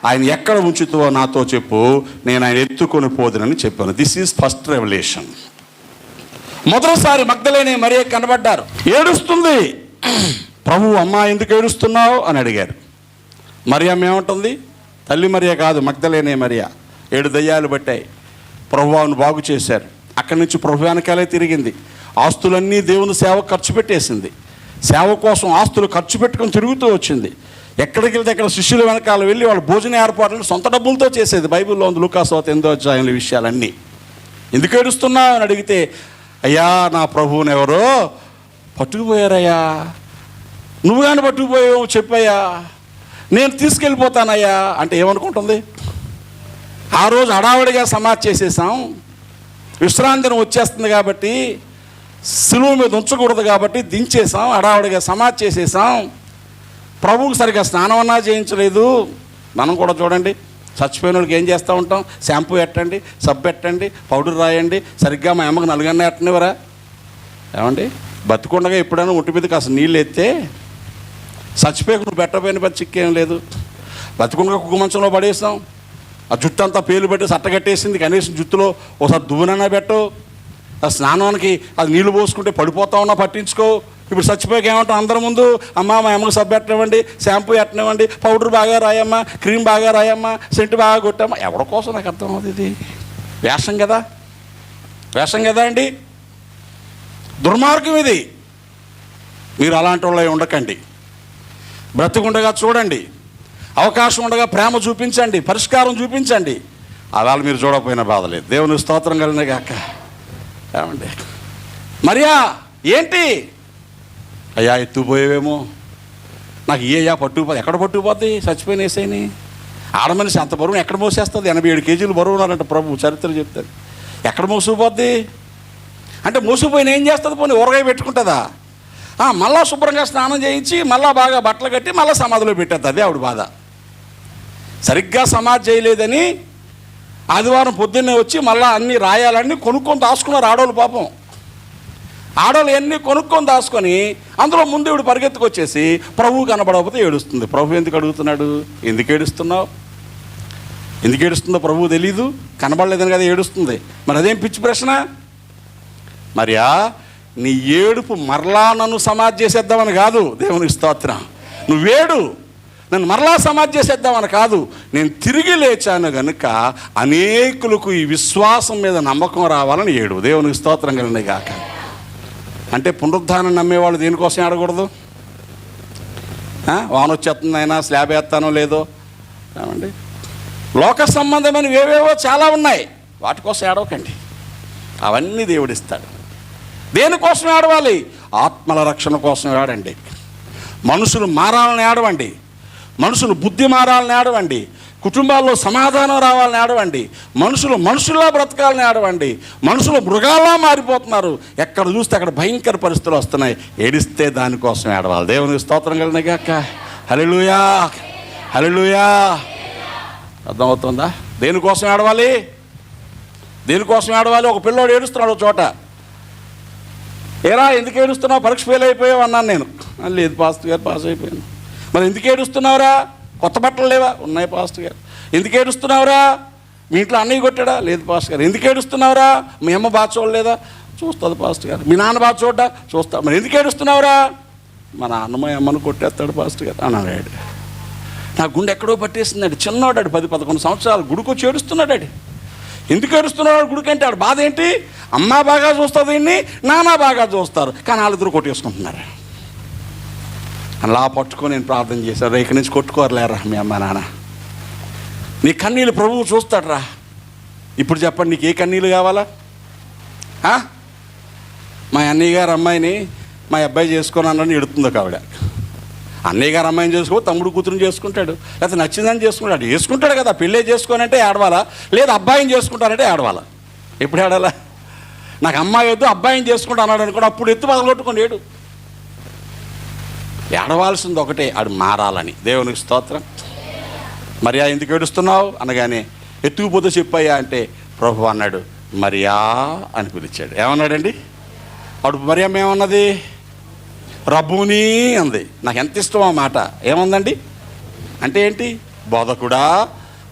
ఆయన ఎక్కడ ఉంచుతావో నాతో చెప్పు, నేను ఆయన ఎత్తుకొని పోదునని చెప్పాను. This is first revolution. మొదటిసారి మగ్దలేనే మరియ కనబడ్డారు. ఏడుస్తుంది. ప్రభు అమ్మా ఎందుకు ఏడుస్తున్నావు అని అడిగారు. మరియమ్మ ఏమంటుంది? తల్లి మరియ కాదు, మగ్దలేనే మరియ. 7 దయ్యాలు పట్టాయి. ప్రభువును బాగు చేశారు. అక్కడి నుంచి ప్రభు వెనకాలే తిరిగింది. ఆస్తులన్నీ దేవుని సేవ ఖర్చు పెట్టేసింది. సేవ కోసం ఆస్తులు ఖర్చు పెట్టుకొని తిరుగుతూ వచ్చింది. ఎక్కడికి వెళ్తే అక్కడ శిష్యుల వెనకాల వెళ్ళి వాళ్ళ భోజన ఏర్పాట్లను సొంత డబ్బులతో చేసేది. బైబిల్లో ఉంది లూకాసు వార్త 8వ అధ్యాయంలో విషయాలన్నీ. ఎందుకు ఏడుస్తున్నావు అని అడిగితే, అయ్యా నా ప్రభువుని ఎవరో పట్టుకుపోయారయ్యా, నువ్వు కానీ పట్టుకుపోయావు చెప్పయ్యా, నేను తీసుకెళ్ళిపోతానయ్యా అంటే ఏమనుకుంటుంది? ఆ రోజు హడావుడిగా సమాధి చేసేసాం, విశ్రాంతి దినం వచ్చేస్తుంది కాబట్టి, సిలువ మీద ఉంచకూడదు కాబట్టి దించేసాం, హడావుడిగా సమాధి చేసేసాం, ప్రభువుకి సరిగ్గా స్నానం అన్నా చేయించలేదు. మనం కూడా చూడండి, చచ్చిపోయిన వాళ్ళకి ఏం చేస్తూ ఉంటాం? షాంపూ పెట్టండి, సబ్బు పెట్టండి, పౌడర్ రాయండి. సరిగ్గా మా అమ్మకి 4 గంటలు ఎట్టనివరా? ఏమండి, బతికుండగా ఎప్పుడైనా ఒంటి మీద కాస్త నీళ్ళు ఎత్తే చచ్చిపోయాక నువ్వు పెట్టబోయిన పెద్ద చిక్కేం లేదు. బతికుండగా కుక్క మంచంలో పడేసాం, ఆ జుట్టు అంతా పేలు పెట్టి సట్టగట్టేసింది, కనీసం జుట్టులో ఒకసారి దువ్వునన్నా పెట్టు. ఆ స్నానానికి అది నీళ్లు పోసుకుంటే పడిపోతా ఉన్నా పట్టించుకో. ఇప్పుడు చచ్చిపోయాక ఏమంటాం అందరి ముందు? అమ్మ మా అమ్మకి సబ్బు పెట్టనివ్వండి, షాంపూ పెట్టనివ్వండి, పౌడర్ బాగా రాయమ్మా, క్రీమ్ బాగా రాయమ్మా, సెంట్ బాగా కొట్టమ్మా. ఎవరి కోసం నాకు అర్థం అవుతుంది? ఇది వేషం కదా అండి, దుర్మార్గం ఇది. మీరు అలాంటి వాళ్ళే ఉండకండి. బ్రతికుండగా చూడండి, అవకాశం ఉండగా ప్రేమ చూపించండి, పరిష్కారం చూపించండి. అలా మీరు చూడకపోయినా బాధలేదు. దేవుని స్తోత్రం కలిగిన గాక. ఏమండి మరియా ఏంటి? అయ్యా ఎత్తుపోయేవేమో, నాకు అయ్యా పట్టుకుపోతుంది. ఎక్కడ పట్టుకుపోద్ది? చచ్చిపోయిన వేసేయని. ఆడమనిషి అంత బరువును ఎక్కడ మోసేస్తుంది? 87 కేజీలు బరువు ఉన్నారంట ప్రభు, చరిత్ర చెప్తారు. ఎక్కడ మోసుకుపోద్ది అంటే మోసుకుపోయిన ఏం చేస్తుంది? పోనీ ఊరగాయ పెట్టుకుంటుందా? మళ్ళా శుభ్రంగా స్నానం చేయించి మళ్ళా బాగా బట్టలు కట్టి మళ్ళీ సమాధిలో పెట్టేది. అదే ఆవిడ బాధ. సరిగ్గా సమాధి చేయలేదని ఆదివారం పొద్దున్నే వచ్చి మళ్ళీ అన్నీ రాయాలన్నీ కొనుక్కొని దాచుకున్నారు ఆడవాళ్ళు. పాపం ఆడవాళ్ళు ఎన్ని కొనుక్కొని దాచుకొని అందులో ముందు ఇవిడు పరిగెత్తుకొచ్చేసి ప్రభువు కనబడకపోతే ఏడుస్తుంది. ప్రభు ఎందుకు అడుగుతున్నాడు? ఎందుకు ఏడుస్తుందో ప్రభువు తెలీదు, కనబడలేదని కదా ఏడుస్తుంది. మరి అదేం పిచ్చి ప్రశ్న? మరియా నీ ఏడుపు మరలా నన్ను సమాధి చేసేద్దామని కాదు. దేవునికి స్తోత్రం. నువ్వేడు నన్ను మరలా సమాధి చేసేద్దామని కాదు, నేను తిరిగి లేచాను కనుక అనేకులకు ఈ విశ్వాసం మీద నమ్మకం రావాలని ఏడు. దేవునికి స్తోత్రం కలిగిన గాక. అంటే పునరుద్ధానం నమ్మేవాళ్ళు దేనికోసం ఆడకూడదు? వాన వచ్చేస్తుంది అయినా స్లాబ్ వేస్తానో లేదో. ఏమండి, లోక సంబంధమైనవి ఏవేవో చాలా ఉన్నాయి, వాటి కోసం ఏడవకండి. అవన్నీ దేవుడిస్తాడు. దేనికోసం ఏడవాలి? ఆత్మల రక్షణ కోసం ఏడండి. మనుషులు మారాలని ఏడవండి, మనుషులు బుద్ధి మారాలని ఏడవండి, కుటుంబాల్లో సమాధానం రావాలని ఏడవండి, మనుషుల్లా బ్రతకాలని ఏడవండి. మనుషులు మృగాల్లా మారిపోతున్నారు, ఎక్కడ చూస్తే అక్కడ భయంకర పరిస్థితులు వస్తున్నాయి. ఏడిస్తే దానికోసం ఏడవాలి. దేవునికి స్తోత్రం కలిగిన గాక. హల్లెలూయా, హల్లెలూయా. అర్థమవుతుందా? దేనికోసం ఏడవాలి? ఒక పిల్లోడు ఏడుస్తున్నాడు ఒక చోట. ఏరా ఎందుకు ఏడుస్తున్నావు? పరీక్ష ఫెయిల్ అయిపోయావు అన్నాను నేను. లేదు పాస్టర్ గారు, పాస్ అయిపోయాను. మరి ఎందుకు ఏడుస్తున్నావురా? కొత్త బట్టలు లేవా? ఉన్నాయి పాస్టర్ గారు. ఎందుకు ఏడుస్తున్నావురా? మీ ఇంట్లో అన్నయ్య కొట్టాడా? లేదు పాస్టర్ గారు. ఎందుకు ఏడుస్తున్నావురా? మీ అమ్మ బాగా చూడలేదా? చూస్తుంది పాస్టర్ గారు. మీ నాన్న బాగా చూడ్డా? చూస్తా. మరి ఎందుకు ఏడుస్తున్నావురా? మా నాన్న మా అమ్మను కొట్టేస్తాడు పాస్టర్ గారు అన్నాడు. నా గుండె ఎక్కడో పట్టేసిందండి. చిన్నవాడు 10-11 సంవత్సరాలు గుడికొచ్చి ఏడుస్తున్నాడు. ఎందుకు ఏడుస్తున్నాడు గుడికంటే ఆడు బాధ ఏంటి? అమ్మ బాగా చూస్తుంది దీన్ని, నాన్న బాగా చూస్తారు, కానీ వాళ్ళిద్దరు కొట్టేసుకుంటున్నారు. అలా పట్టుకొని నేను ప్రార్థన చేశాను, ఇక్కడి నుంచి కొట్టుకోరలేరా మీ అమ్మ నాన్న, నీ కన్నీళ్ళు ప్రభువు చూస్తాడు రా. ఇప్పుడు చెప్పండి, నీకు ఏ కన్నీళ్ళు కావాలా? మా అన్నయ్య గారు అమ్మాయిని మా అబ్బాయి చేసుకొని అన్నని ఎడుతుందో కావిడ. అన్నయ్య గారు అమ్మాయిని చేసుకో, తమ్ముడు కూతురుని చేసుకుంటాడు, లేకపోతే నచ్చిందని చేసుకుంటాడు. చేసుకుంటాడు కదా, పెళ్ళే చేసుకోనంటే ఏడవాలా, లేదా అబ్బాయిని చేసుకుంటానంటే ఏడవాలా? ఎప్పుడు ఏడాలా? నాకు అమ్మాయి వద్దు అబ్బాయిని చేసుకుంటా అన్నాడు అనుకోండి, అప్పుడు ఎత్తు పగలగొట్టుకొని ఏడు. ఏడవాల్సింది ఒకటే, ఆడు మారాలని. దేవునికి స్తోత్రం. మరియా ఎందుకు ఏడుస్తున్నావు అనగానే, ఎత్తుకుపోతే చెప్పయ్యా అంటే ప్రభు అన్నాడు మరియా అని పిలిచాడు. ఏమన్నాడండి? అప్పుడు మరియమ్మ ఏమన్నది? రబ్బూని అంది. నాకు ఎంత ఇష్టం ఆ మాట. ఏముందండి అంటే ఏంటి? బోధకుడా,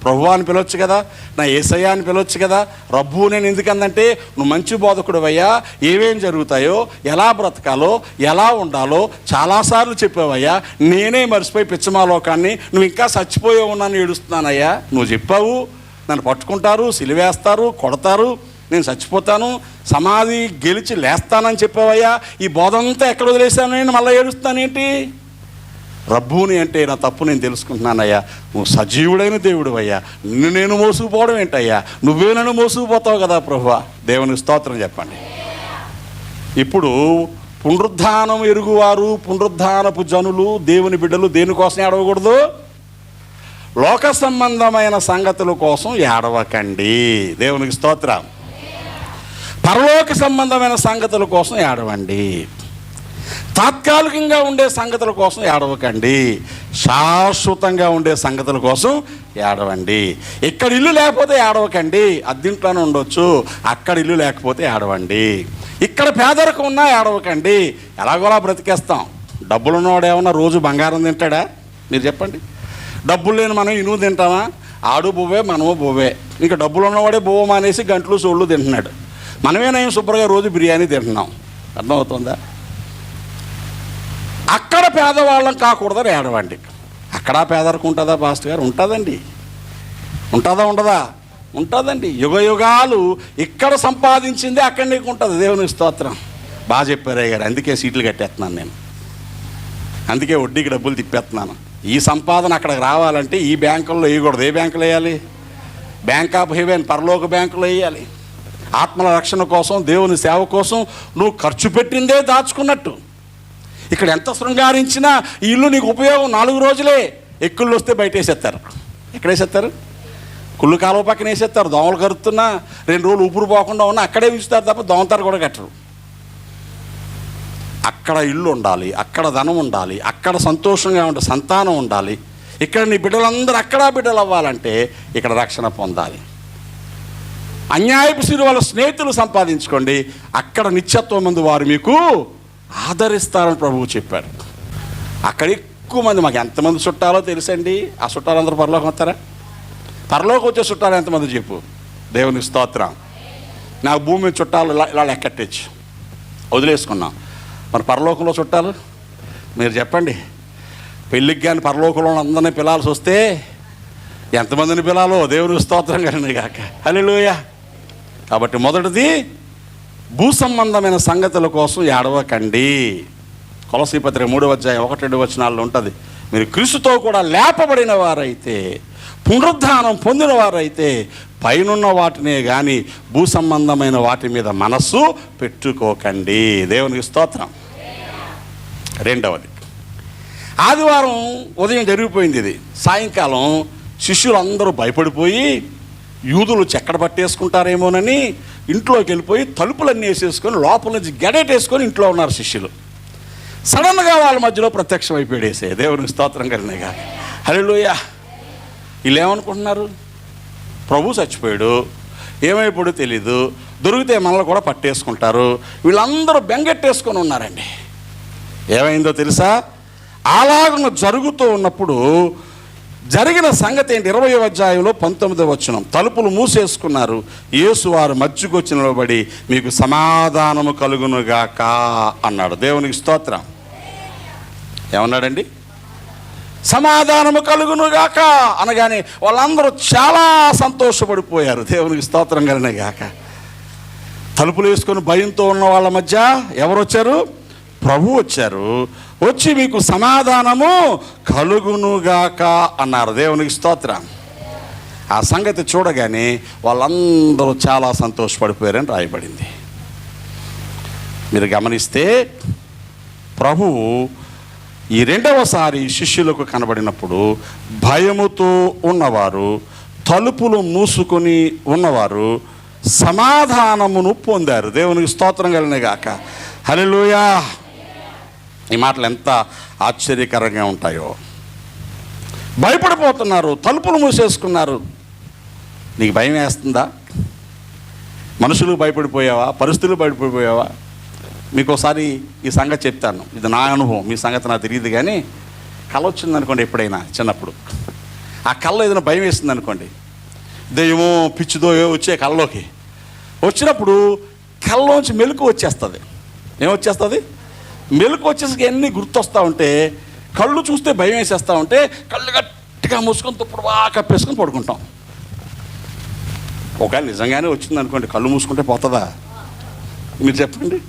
ప్రభు అని పిలవచ్చు కదా, నా యేసయ్య అని పిలవచ్చు కదా. రబ్బు నేను ఎందుకు అందంటే, నువ్వు మంచి బోధకుడు అయ్యా, ఏమేం జరుగుతాయో, ఎలా బ్రతకాలో, ఎలా ఉండాలో చాలాసార్లు చెప్పావయ్యా. నేనే మర్చిపోయి పిచ్చమాలోకాన్ని, నువ్వు ఇంకా చచ్చిపోయే ఉన్నాను ఏడుస్తున్నానయ్యా. నువ్వు చెప్పావు, నన్ను పట్టుకుంటారు, సిలివేస్తారు, కొడతారు, నేను చచ్చిపోతాను, సమాధి గెలిచి లేస్తానని చెప్పావయ్యా. ఈ బోధంతా ఎక్కడ వదిలేశాను, నేను మళ్ళీ ఏడుస్తానేంటి? రబ్బుని అంటే నా తప్పు నేను తెలుసుకుంటున్నానయ్యా, నువ్వు సజీవుడైన దేవుడు అయ్యా, నిన్ను నేను మోసుకుపోవడం ఏంటయ్యా, నువ్వే నన్ను మోసుకుపోతావు కదా ప్రభువా. దేవునికి స్తోత్రం చెప్పండి. ఇప్పుడు పునరుద్ధానం ఎరుగువారు, పునరుద్ధానపు జనులు, దేవుని బిడ్డలు దేనికోసం ఏడవకూడదు? లోక సంబంధమైన సంగతుల కోసం ఏడవకండి. దేవునికి స్తోత్రం. పరలోక సంబంధమైన సంగతుల కోసం ఏడవండి. తాత్కాలికంగా ఉండే సంగతుల కోసం ఏడవకండి, శాశ్వతంగా ఉండే సంగతుల కోసం ఏడవండి. ఇక్కడ ఇల్లు లేకపోతే ఏడవకండి, అద్దెంట్లోనే ఉండొచ్చు. అక్కడ ఇల్లు లేకపోతే ఏడవండి. ఇక్కడ పేదరికం ఉన్నా ఏడవకండి, ఎలాగోలా బ్రతికేస్తాం. డబ్బులు ఉన్నవాడు ఏమన్నా రోజు బంగారం తింటాడా? మీరు చెప్పండి. డబ్బులు లేని మనం ఇనుము తింటామా? ఆడు బువ్వే, మనము బువ్వే. ఇంకా డబ్బులు ఉన్నవాడే బువ్వ మానేసి గంటలు సోళ్ళు తింటున్నాడు. మనమేనేం శుభ్రంగా రోజు బిర్యానీ తింటున్నాం. అర్థమవుతుందా? అక్కడ పేదవాళ్ళం కాకూడదని ఏడవండి. అక్కడ పేదరికం ఉంటుందా పాస్టర్ గారు? ఉంటుందండి. ఉంటుందా ఉండదా? ఉంటుందండి. యుగ యుగాలు ఇక్కడ సంపాదించింది అక్కడ నీకు ఉంటుంది. దేవునికి స్తోత్రం. బాగా చెప్పారే గారు. అందుకే సీట్లు కట్టేస్తున్నాను నేను, అందుకే వడ్డీకి డబ్బులు తిప్పేస్తున్నాను. ఈ సంపాదన అక్కడికి రావాలంటే ఈ బ్యాంకుల్లో వేయకూడదు. ఏ బ్యాంకులో వేయాలి? బ్యాంక్ ఆఫ్ హెవెన్, పరలోక బ్యాంకులో వేయాలి. ఆత్మల రక్షణ కోసం, దేవుని సేవ కోసం నువ్వు ఖర్చు పెట్టిందే దాచుకున్నట్టు. ఇక్కడ ఎంత శృంగారించినా ఈ ఇల్లు నీకు ఉపయోగం 4 రోజులే. ఎక్కుళ్ళు వస్తే బయట వేసేస్తారు. ఎక్కడ వేసేస్తారు? కుళ్ళు కాలువ పక్కన వేసేస్తారు. దోమలు కరుతున్నా 2 రోజులు ఊపిరి పోకుండా ఉన్నా అక్కడే ఉంచుతారు తప్ప దోమతారు కూడా కట్టరు. అక్కడ ఇల్లు ఉండాలి, అక్కడ ధనం ఉండాలి, అక్కడ సంతోషంగా ఉండే సంతానం ఉండాలి. ఇక్కడ నీ బిడ్డలందరూ అక్కడ బిడ్డలు అవ్వాలంటే ఇక్కడ రక్షణ పొందాలి. అన్యాయపు సిరి వాళ్ళ స్నేహితులు సంపాదించుకోండి, అక్కడ నిత్యత్వం మందు వారు మీకు ఆదరిస్తారని ప్రభువు చెప్పారు. అక్కడ ఎక్కువ మంది, మాకు ఎంతమంది చుట్టాలో తెలుసండి. ఆ చుట్టాలందరూ పరలోకం వస్తారా? పరలోకం వచ్చే చుట్టాలు ఎంతమంది చెప్పు? దేవునికి స్తోత్రం. నాకు భూమి మీద చుట్టాలు ఇలా లెక్కట్టచ్చు, వదిలేసుకున్నాం. మరి పరలోకంలో చుట్టాలు మీరు చెప్పండి. పెళ్ళికి కానీ పరలోకంలో అందరినీ పిలాల్సి వస్తే ఎంతమందిని పిలాలో దేవునికి స్తోత్రం కానీ కాక. హల్లెలూయా. కాబట్టి మొదటిది, భూ సంబంధమైన సంగతుల కోసం ఏడవకండి. కొలసీ పత్రిక 3:1-2 ఉంటుంది. మీరు క్రీస్తుతో కూడా లేపబడిన వారైతే, పునరుద్ధానం పొందిన వారైతే పైనున్న వాటినే కానీ భూ సంబంధమైన వాటి మీద మనస్సు పెట్టుకోకండి. దేవునికి స్తోత్రం. రెండవది, ఆదివారం ఉదయం జరిగిపోయింది ఇది. సాయంకాలం శిష్యులందరూ భయపడిపోయి యూదులు చెక్కడ పట్టేసుకుంటారేమోనని ఇంట్లోకి వెళ్ళిపోయి తలుపులన్నీ వేసేసుకొని లోపల నుంచి గడేటేసుకొని ఇంట్లో ఉన్నారు శిష్యులు. సడన్గా వాళ్ళ మధ్యలో ప్రత్యక్షం అయిపోయేసే. దేవునికి స్తోత్రం కలిగినగా. హల్లెలూయా. వీళ్ళు ఏమనుకుంటున్నారు? ప్రభు చచ్చిపోయాడు, ఏమైపోయాడో తెలీదు, దొరికితే మనల్ని కూడా పట్టేసుకుంటారు. వీళ్ళందరూ బెంగెట్టేసుకొని ఉన్నారండి. ఏమైందో తెలుసా? అలాగ జరుగుతూ ఉన్నప్పుడు జరిగిన సంగతి ఏంటి? 20వ అధ్యాయంలో 19వ వచనం. తలుపులు మూసేసుకున్నారు, యేసు వారు మధ్యకు వచ్చి నిలబడి మీకు సమాధానము కలుగునుగాక అన్నాడు. దేవునికి స్తోత్రం. ఏమన్నాడండి? సమాధానము కలుగునుగాక అనగానే వాళ్ళందరూ చాలా సంతోషపడిపోయారు. దేవునికి స్తోత్రం కలిగిన గాక. తలుపులు వేసుకొని భయంతో ఉన్న వాళ్ళ మధ్య ఎవరు వచ్చారు? ప్రభు వచ్చారు. వచ్చి మీకు సమాధానము కలుగునుగాక అన్నారు. దేవునికి స్తోత్రం. ఆ సంగతి చూడగానే వాళ్ళందరూ చాలా సంతోషపడిపోయారని రాయబడింది. మీరు గమనిస్తే ప్రభువు ఈ రెండవసారి శిష్యులకు కనబడినప్పుడు భయముతో ఉన్నవారు, తలుపులు మూసుకొని ఉన్నవారు సమాధానమును పొందారు. దేవునికి స్తోత్రం కలిగిన గాక. హల్లెలూయా. ఈ మాటలు ఎంత ఆశ్చర్యకరంగా ఉంటాయో. భయపడిపోతున్నారు, తలుపులు మూసేసుకున్నారు. నీకు భయం వేస్తుందా? మనుషులు భయపడిపోయావా? పరిస్థితులు భయపడిపోయావా? మీకు ఒకసారి ఈ సంగతి చెప్తాను. ఇది నా అనుభవం, మీ సంగతి నాకు తెలియదు. కానీ కళ వచ్చిందనుకోండి ఎప్పుడైనా చిన్నప్పుడు, ఆ కళ్ళలో ఏదైనా భయం వేస్తుంది అనుకోండి, దెయ్యమో పిచ్చిదో వచ్చే కళ్ళలోకి వచ్చినప్పుడు కళ్ళలోంచి మెలకు వచ్చేస్తుంది. ఏమొచ్చేస్తుంది? మెలకు వచ్చేసి ఎన్ని గుర్తొస్తూ ఉంటే కళ్ళు చూస్తే భయం వేసేస్తూ ఉంటే కళ్ళు గట్టిగా మూసుకొని తుప్పుడు బాగా కప్పేసుకొని పడుకుంటాం. ఒకవేళ నిజంగానే వచ్చింది అనుకోండి, కళ్ళు మూసుకుంటే పోతుందా? మీరు చెప్పండి.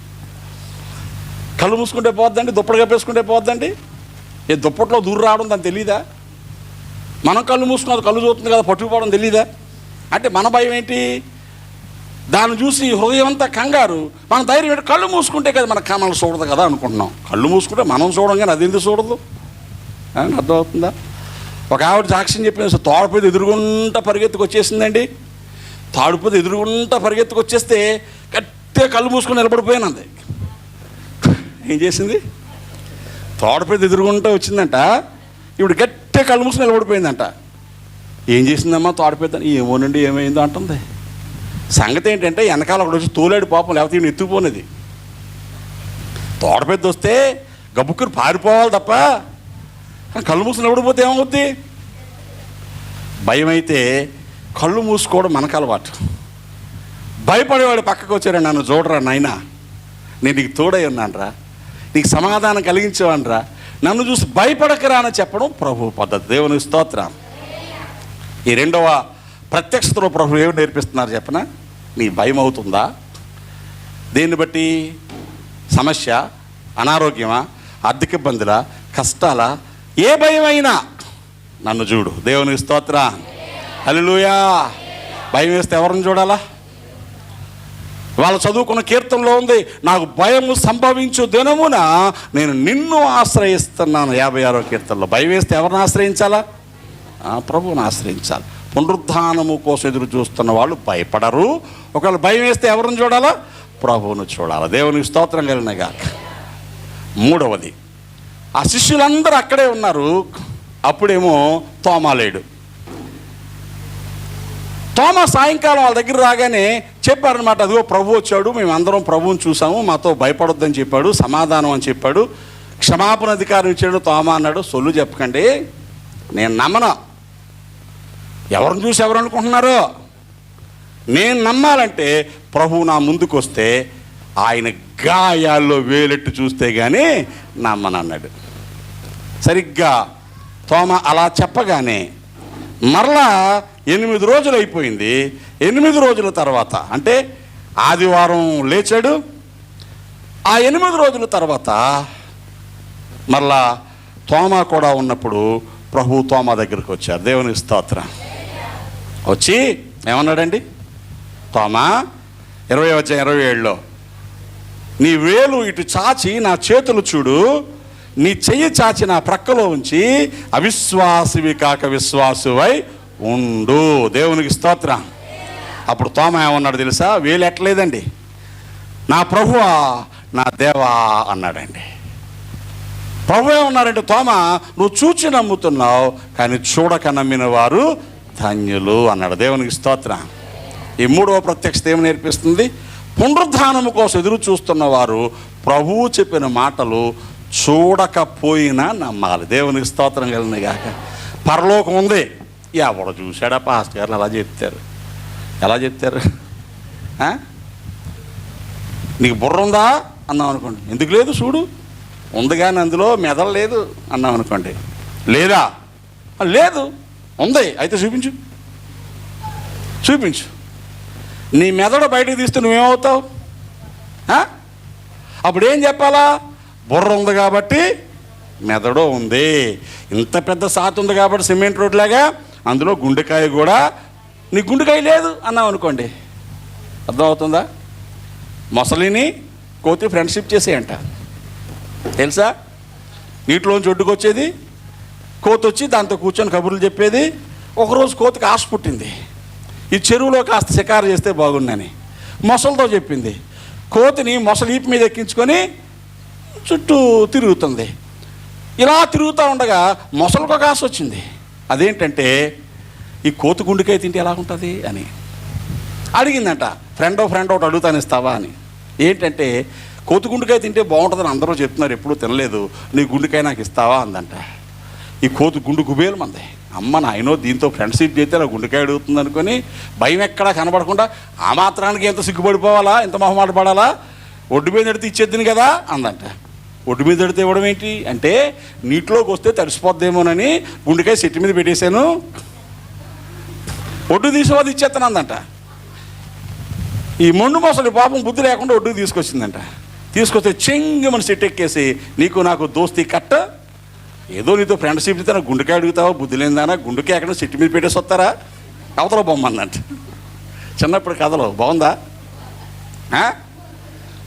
కళ్ళు మూసుకుంటే పోద్దండి? దుప్పటి కప్పేసుకుంటే పోద్దండి? ఏ దుప్పట్లో దూరం రావడం దానికి తెలీదా? మనం కళ్ళు మూసుకున్నది కళ్ళు చూస్తుంది కదా, పట్టుకుపోవడం తెలీదా? అంటే మన భయం ఏంటి? దాన్ని చూసి హృదయం అంతా కంగారు. మన ధైర్యం ఏంటి? కళ్ళు మూసుకుంటే కదా మనం చూడదు కదా అనుకుంటున్నాం. కళ్ళు మూసుకుంటే మనం చూడం కానీ అది ఎందుకు చూడదు? అర్థమవుతుందా? ఒక ఆవిడ సాక్ష్యం చెప్పిన తోడపోతే ఎదురుగుంటా పరిగెత్తుకు వచ్చేసిందండి. తాడిపోతే ఎదురుగుంటా పరిగెత్తుకు వచ్చేస్తే గట్టిగా కళ్ళు మూసుకొని నిలబడిపోయానంది. ఏం చేసింది? తోడపోతే ఎదురుగుంటా వచ్చిందంట, ఇప్పుడు గట్టిగా కళ్ళు మూసుకొని నిలబడిపోయిందంట. ఏం చేసిందమ్మా తోడపోతే? ఏమోనండి ఏమైందో అంటుంది. సంగతి ఏంటంటే వెనకాల ఒకటి వచ్చి తోలేడు పాపం, లేకపోతే ఈయన ఎత్తుకుపోనేది. తోడపెద్ద వస్తే గబుక్కుని పారిపోవాలి తప్ప కళ్ళు మూసుకుని నిలబడిపోతే ఏమవుద్ది? భయం అయితే కళ్ళు మూసుకోవడం మనకు అలవాటు. భయపడేవాడు పక్కకు వచ్చారా, నన్ను చూడరా నాయనా, నేను నీకు తోడై ఉన్నానరా, నీకు సమాధానం కలిగించేవాడిరా, నన్ను చూసి భయపడకరా అని చెప్పడం ప్రభు పద్ధతి. దేవునికి స్తోత్రం. ఈ రెండవ ప్రత్యక్షతలో ప్రభు ఏమి నేర్పిస్తున్నారు చెప్పనా? నీ భయం అవుతుందా? దేన్ని బట్టి? సమస్య, అనారోగ్యమా, ఆర్థిక ఇబ్బందులా, కష్టాలా, ఏ భయమైనా నన్ను చూడు. దేవునికి స్తోత్రం. హల్లెలూయా. భయం వేస్తే ఎవరిని చూడాలా? వాళ్ళు చదువుకున్న కీర్తనలో ఉంది, నాకు భయము సంభవించు దినమున నేను నిన్ను ఆశ్రయిస్తున్నాను. 56వ కీర్తనలో భయం వేస్తే ఎవరిని ఆశ్రయించాలా? ప్రభువుని ఆశ్రయించాలి. పునరుద్ధానము కోసం ఎదురు చూస్తున్న వాళ్ళు భయపడరు. ఒకవేళ భయం వేస్తే ఎవరిని చూడాలా? ప్రభువును చూడాలి. దేవునికి స్తోత్రం కలిగిన గాక. మూడవది, ఆ శిష్యులందరూ అక్కడే ఉన్నారు. అప్పుడేమో తోమా లేడు. తోమా సాయంకాలం వాళ్ళ దగ్గర రాగానే చెప్పారనమాట, అదిగో ప్రభు వచ్చాడు, మేమందరం ప్రభువుని చూసాము, మాతో భయపడొద్దని చెప్పాడు, సమాధానం అని చెప్పాడు, క్షమాపణ అధికారం ఇచ్చాడు. తోమా అన్నాడు, సొల్లు చెప్పకండి, నేను నమ్మను. ఎవరిని చూసి ఎవరు అనుకుంటున్నారు? నేను నమ్మాలంటే ప్రభు నా ముందుకు వస్తే ఆయన గాయాల్లో వేలెట్టు చూస్తే కానీ నమ్మనన్నాడు. సరిగ్గా తోమా అలా చెప్పగానే మరలా 8 రోజులు అయిపోయింది. 8 రోజుల తర్వాత అంటే ఆదివారం లేచాడు. ఆ 8 రోజుల తర్వాత మరలా తోమా కూడా ఉన్నప్పుడు ప్రభు తోమా దగ్గరికి వచ్చారు. దేవునికి స్తోత్రం. వచ్చి ఏమన్నాడండి? తోమా 20:27 నీ వేలు ఇటు చాచి నా చేతులు చూడు, నీ చెయ్యి చాచి నా ప్రక్కలో ఉంచి అవిశ్వాసివి కాక విశ్వాసువై ఉండు. దేవునికి స్తోత్రం. అప్పుడు తోమా ఏమన్నాడు తెలుసా? వేలు ఎట్టలేదండి, నా ప్రభువా నా దేవా అన్నాడండి. ప్రభు ఏమన్నారంటే, తోమా నువ్వు చూచి నమ్ముతున్నావు, కానీ చూడక నమ్మిన వారు ధన్యులు అన్నాడు. దేవునికి స్తోత్రం. ఈ మూడవ ప్రత్యక్షత ఏమి నేర్పిస్తుంది? పునరుద్ధానము కోసం ఎదురు చూస్తున్న వారు ప్రభువు చెప్పిన మాటలు చూడకపోయినా నమ్మాలి. దేవునికి స్తోత్రం కలిగిన గాక. పరలోకం ఉంది, ఎవడు చూశాడా పాస్టర్ గారు అలా చెప్తారు. ఎలా చెప్తారు? నీకు బుర్ర ఉందా అన్నాం అనుకోండి, ఎందుకు లేదు చూడు, ఉంది కానీ అందులో మెదలు లేదు అన్నాం అనుకోండి, లేదా? లేదు. ఉంది. అయితే చూపించు. నీ మెదడు బయటకు తీస్తే నువ్వేమవుతావు? అప్పుడు ఏం చెప్పాలా? బుర్ర ఉంది కాబట్టి మెదడు ఉంది. ఇంత పెద్ద సాత్ ఉంది కాబట్టి సిమెంట్ రోడ్లాగా అందులో గుండెకాయ కూడా, నీ గుండెకాయ లేదు అన్నావు అనుకోండి, అర్థమవుతుందా? మొసలిని కోతి ఫ్రెండ్షిప్ చేసేయంట, తెలుసా? నీటిలోంచి ఒడ్డుకొచ్చేది, కోతి వచ్చి దాంతో కూర్చొని కబుర్లు చెప్పేది. ఒకరోజు కోతికి ఆశ పుట్టింది, ఈ చెరువులో కాస్త షికారు చేస్తే బాగుందని. మొసలతో చెప్పింది. కోతిని మొసలి ఈపు మీద ఎక్కించుకొని చుట్టూ తిరుగుతుంది. ఇలా తిరుగుతూ ఉండగా మొసలికి ఒక ఆశ వచ్చింది. అదేంటంటే, ఈ కోతి గుండెకాయ తింటే ఎలా ఉంటుంది అని అడిగిందంట. ఫ్రెండ్ ఒకటి అడుగుతాను, ఇస్తావా అని. ఏంటంటే, కోతి గుండెకాయ తింటే బాగుంటుందని అందరూ చెప్తున్నారు, ఎప్పుడూ తినలేదు, నీ గుండెకాయ నాకు ఇస్తావా అందంట. ఈ కోతి గుండు గుబేలు మంది. అమ్మ నాయనో, దీంతో ఫ్రెండ్షిప్ చేస్తే నా గుండెకాయ అడుగుతుంది అనుకొని భయం ఎక్కడా కనబడకుండా, ఆ మాత్రానికి ఎంత సిగ్గుపడిపోవాలా, ఎంత మొహమాట పడాలా, ఒడ్డు మీద ఎడితే ఇచ్చేద్దిని కదా అందంట. ఒడ్డు మీద ఎడితే ఇవ్వడం ఏంటి అంటే, నీటిలోకి వస్తే తడిసిపోద్దేమోనని గుండెకాయ చెట్టు మీద పెట్టేశాను, ఒడ్డు తీసేవాది ఇచ్చేస్తాను అందంట. ఈ మొండు మొసలి పాపం బుద్ధి లేకుండా ఒడ్డుకు తీసుకొచ్చిందంట. తీసుకొస్తే చెంగమని చెట్టు ఎక్కేసి, నీకు నాకు దోస్తీ కట్ట, ఏదో నీతో ఫ్రెండ్షిప్ అయితే నాకు గుండెకాయ అడుగుతావా, బుద్ధి లేదానా, గుండెకాయ ఎక్కడ చెట్టు మీద పెట్టేసి వస్తారా, అవతల బొమ్మందంట. చిన్నప్పుడు కథలో బాగుందా?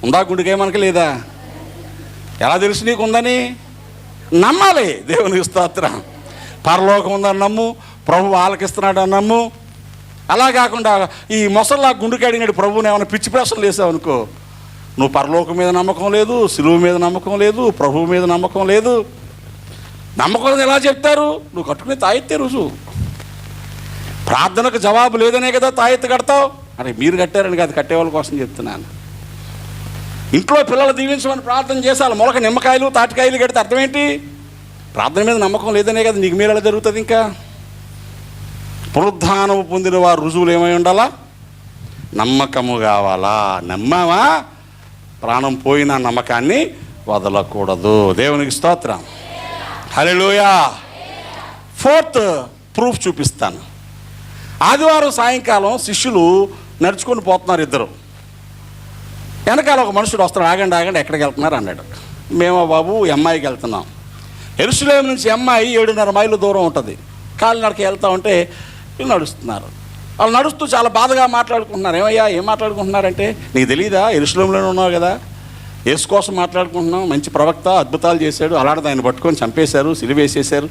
ఉందా గుండెకాయ మనకి లేదా? ఎలా తెలుసు నీకు ఉందని? నమ్మాలి. దేవునికి స్తోత్రం. పరలోకం ఉందని నమ్ము, ప్రభు ఆలకిస్తున్నాడు అని నమ్ము. అలా కాకుండా ఈ మొసల్లా గుండెకాయ అడిగినాడు ప్రభువుని ఏమైనా పిచ్చి ప్రశ్నలు వేసావు అనుకో, నువ్వు పరలోకం మీద నమ్మకం లేదు, సిలువు మీద నమ్మకం లేదు, ప్రభువు మీద నమ్మకం లేదు. నమ్మకం ఎలా చెప్తారు? నువ్వు కట్టుకునే తాయెత్తే రుజువు. ప్రార్థనకు జవాబు లేదనే కదా తాయెత్తు కడతావు. అంటే మీరు కట్టారని కాదు, కట్టేవాళ్ళ కోసం చెప్తున్నాను. ఇంట్లో పిల్లలు దీవించమని ప్రార్థన చేసాలి, మొలక నిమ్మకాయలు తాటికాయలు కడితే అర్థం ఏంటి? ప్రార్థన మీద నమ్మకం లేదనే కదా. నీకు మీరు ఎలా జరుగుతుంది? ఇంకా పునరుద్ధానము పొందిన వారు రుజువులు ఏమై ఉండాలా? నమ్మకము కావాలా? నమ్మావా, ప్రాణం పోయిన నమ్మకాన్ని వదలకూడదు. దేవునికి స్తోత్రం. హల్లెలూయా. ఫోర్త్ ప్రూఫ్ చూపిస్తాను. ఆదివారం సాయంకాలం శిష్యులు నడుచుకొని పోతున్నారు. ఇద్దరు వెనకాల ఒక మనుషుడు వస్తాడు. ఆగండి ఎక్కడికి వెళ్తున్నారు అన్నాడు. మేము బాబు ఎంఐకి వెళ్తున్నాం. యెరూషలేము నుంచి ఎంఐ 7.5 మైళ్ళు దూరం ఉంటుంది. కాలినడక వెళ్తూ ఉంటే వీళ్ళు నడుస్తున్నారు. వాళ్ళు నడుస్తూ చాలా బాధగా మాట్లాడుకుంటున్నారు. ఏమయ్యా ఏం మాట్లాడుకుంటున్నారంటే, నీకు తెలీదా, యెరూషలేములోనే ఉన్నావు కదా, యేసు కోసం మాట్లాడుకుంటున్నాం, మంచి ప్రవక్త, అద్భుతాలు చేశాడు, అలాంటిది ఆయన పట్టుకొని చంపేశారు, సిలువేసేశారు.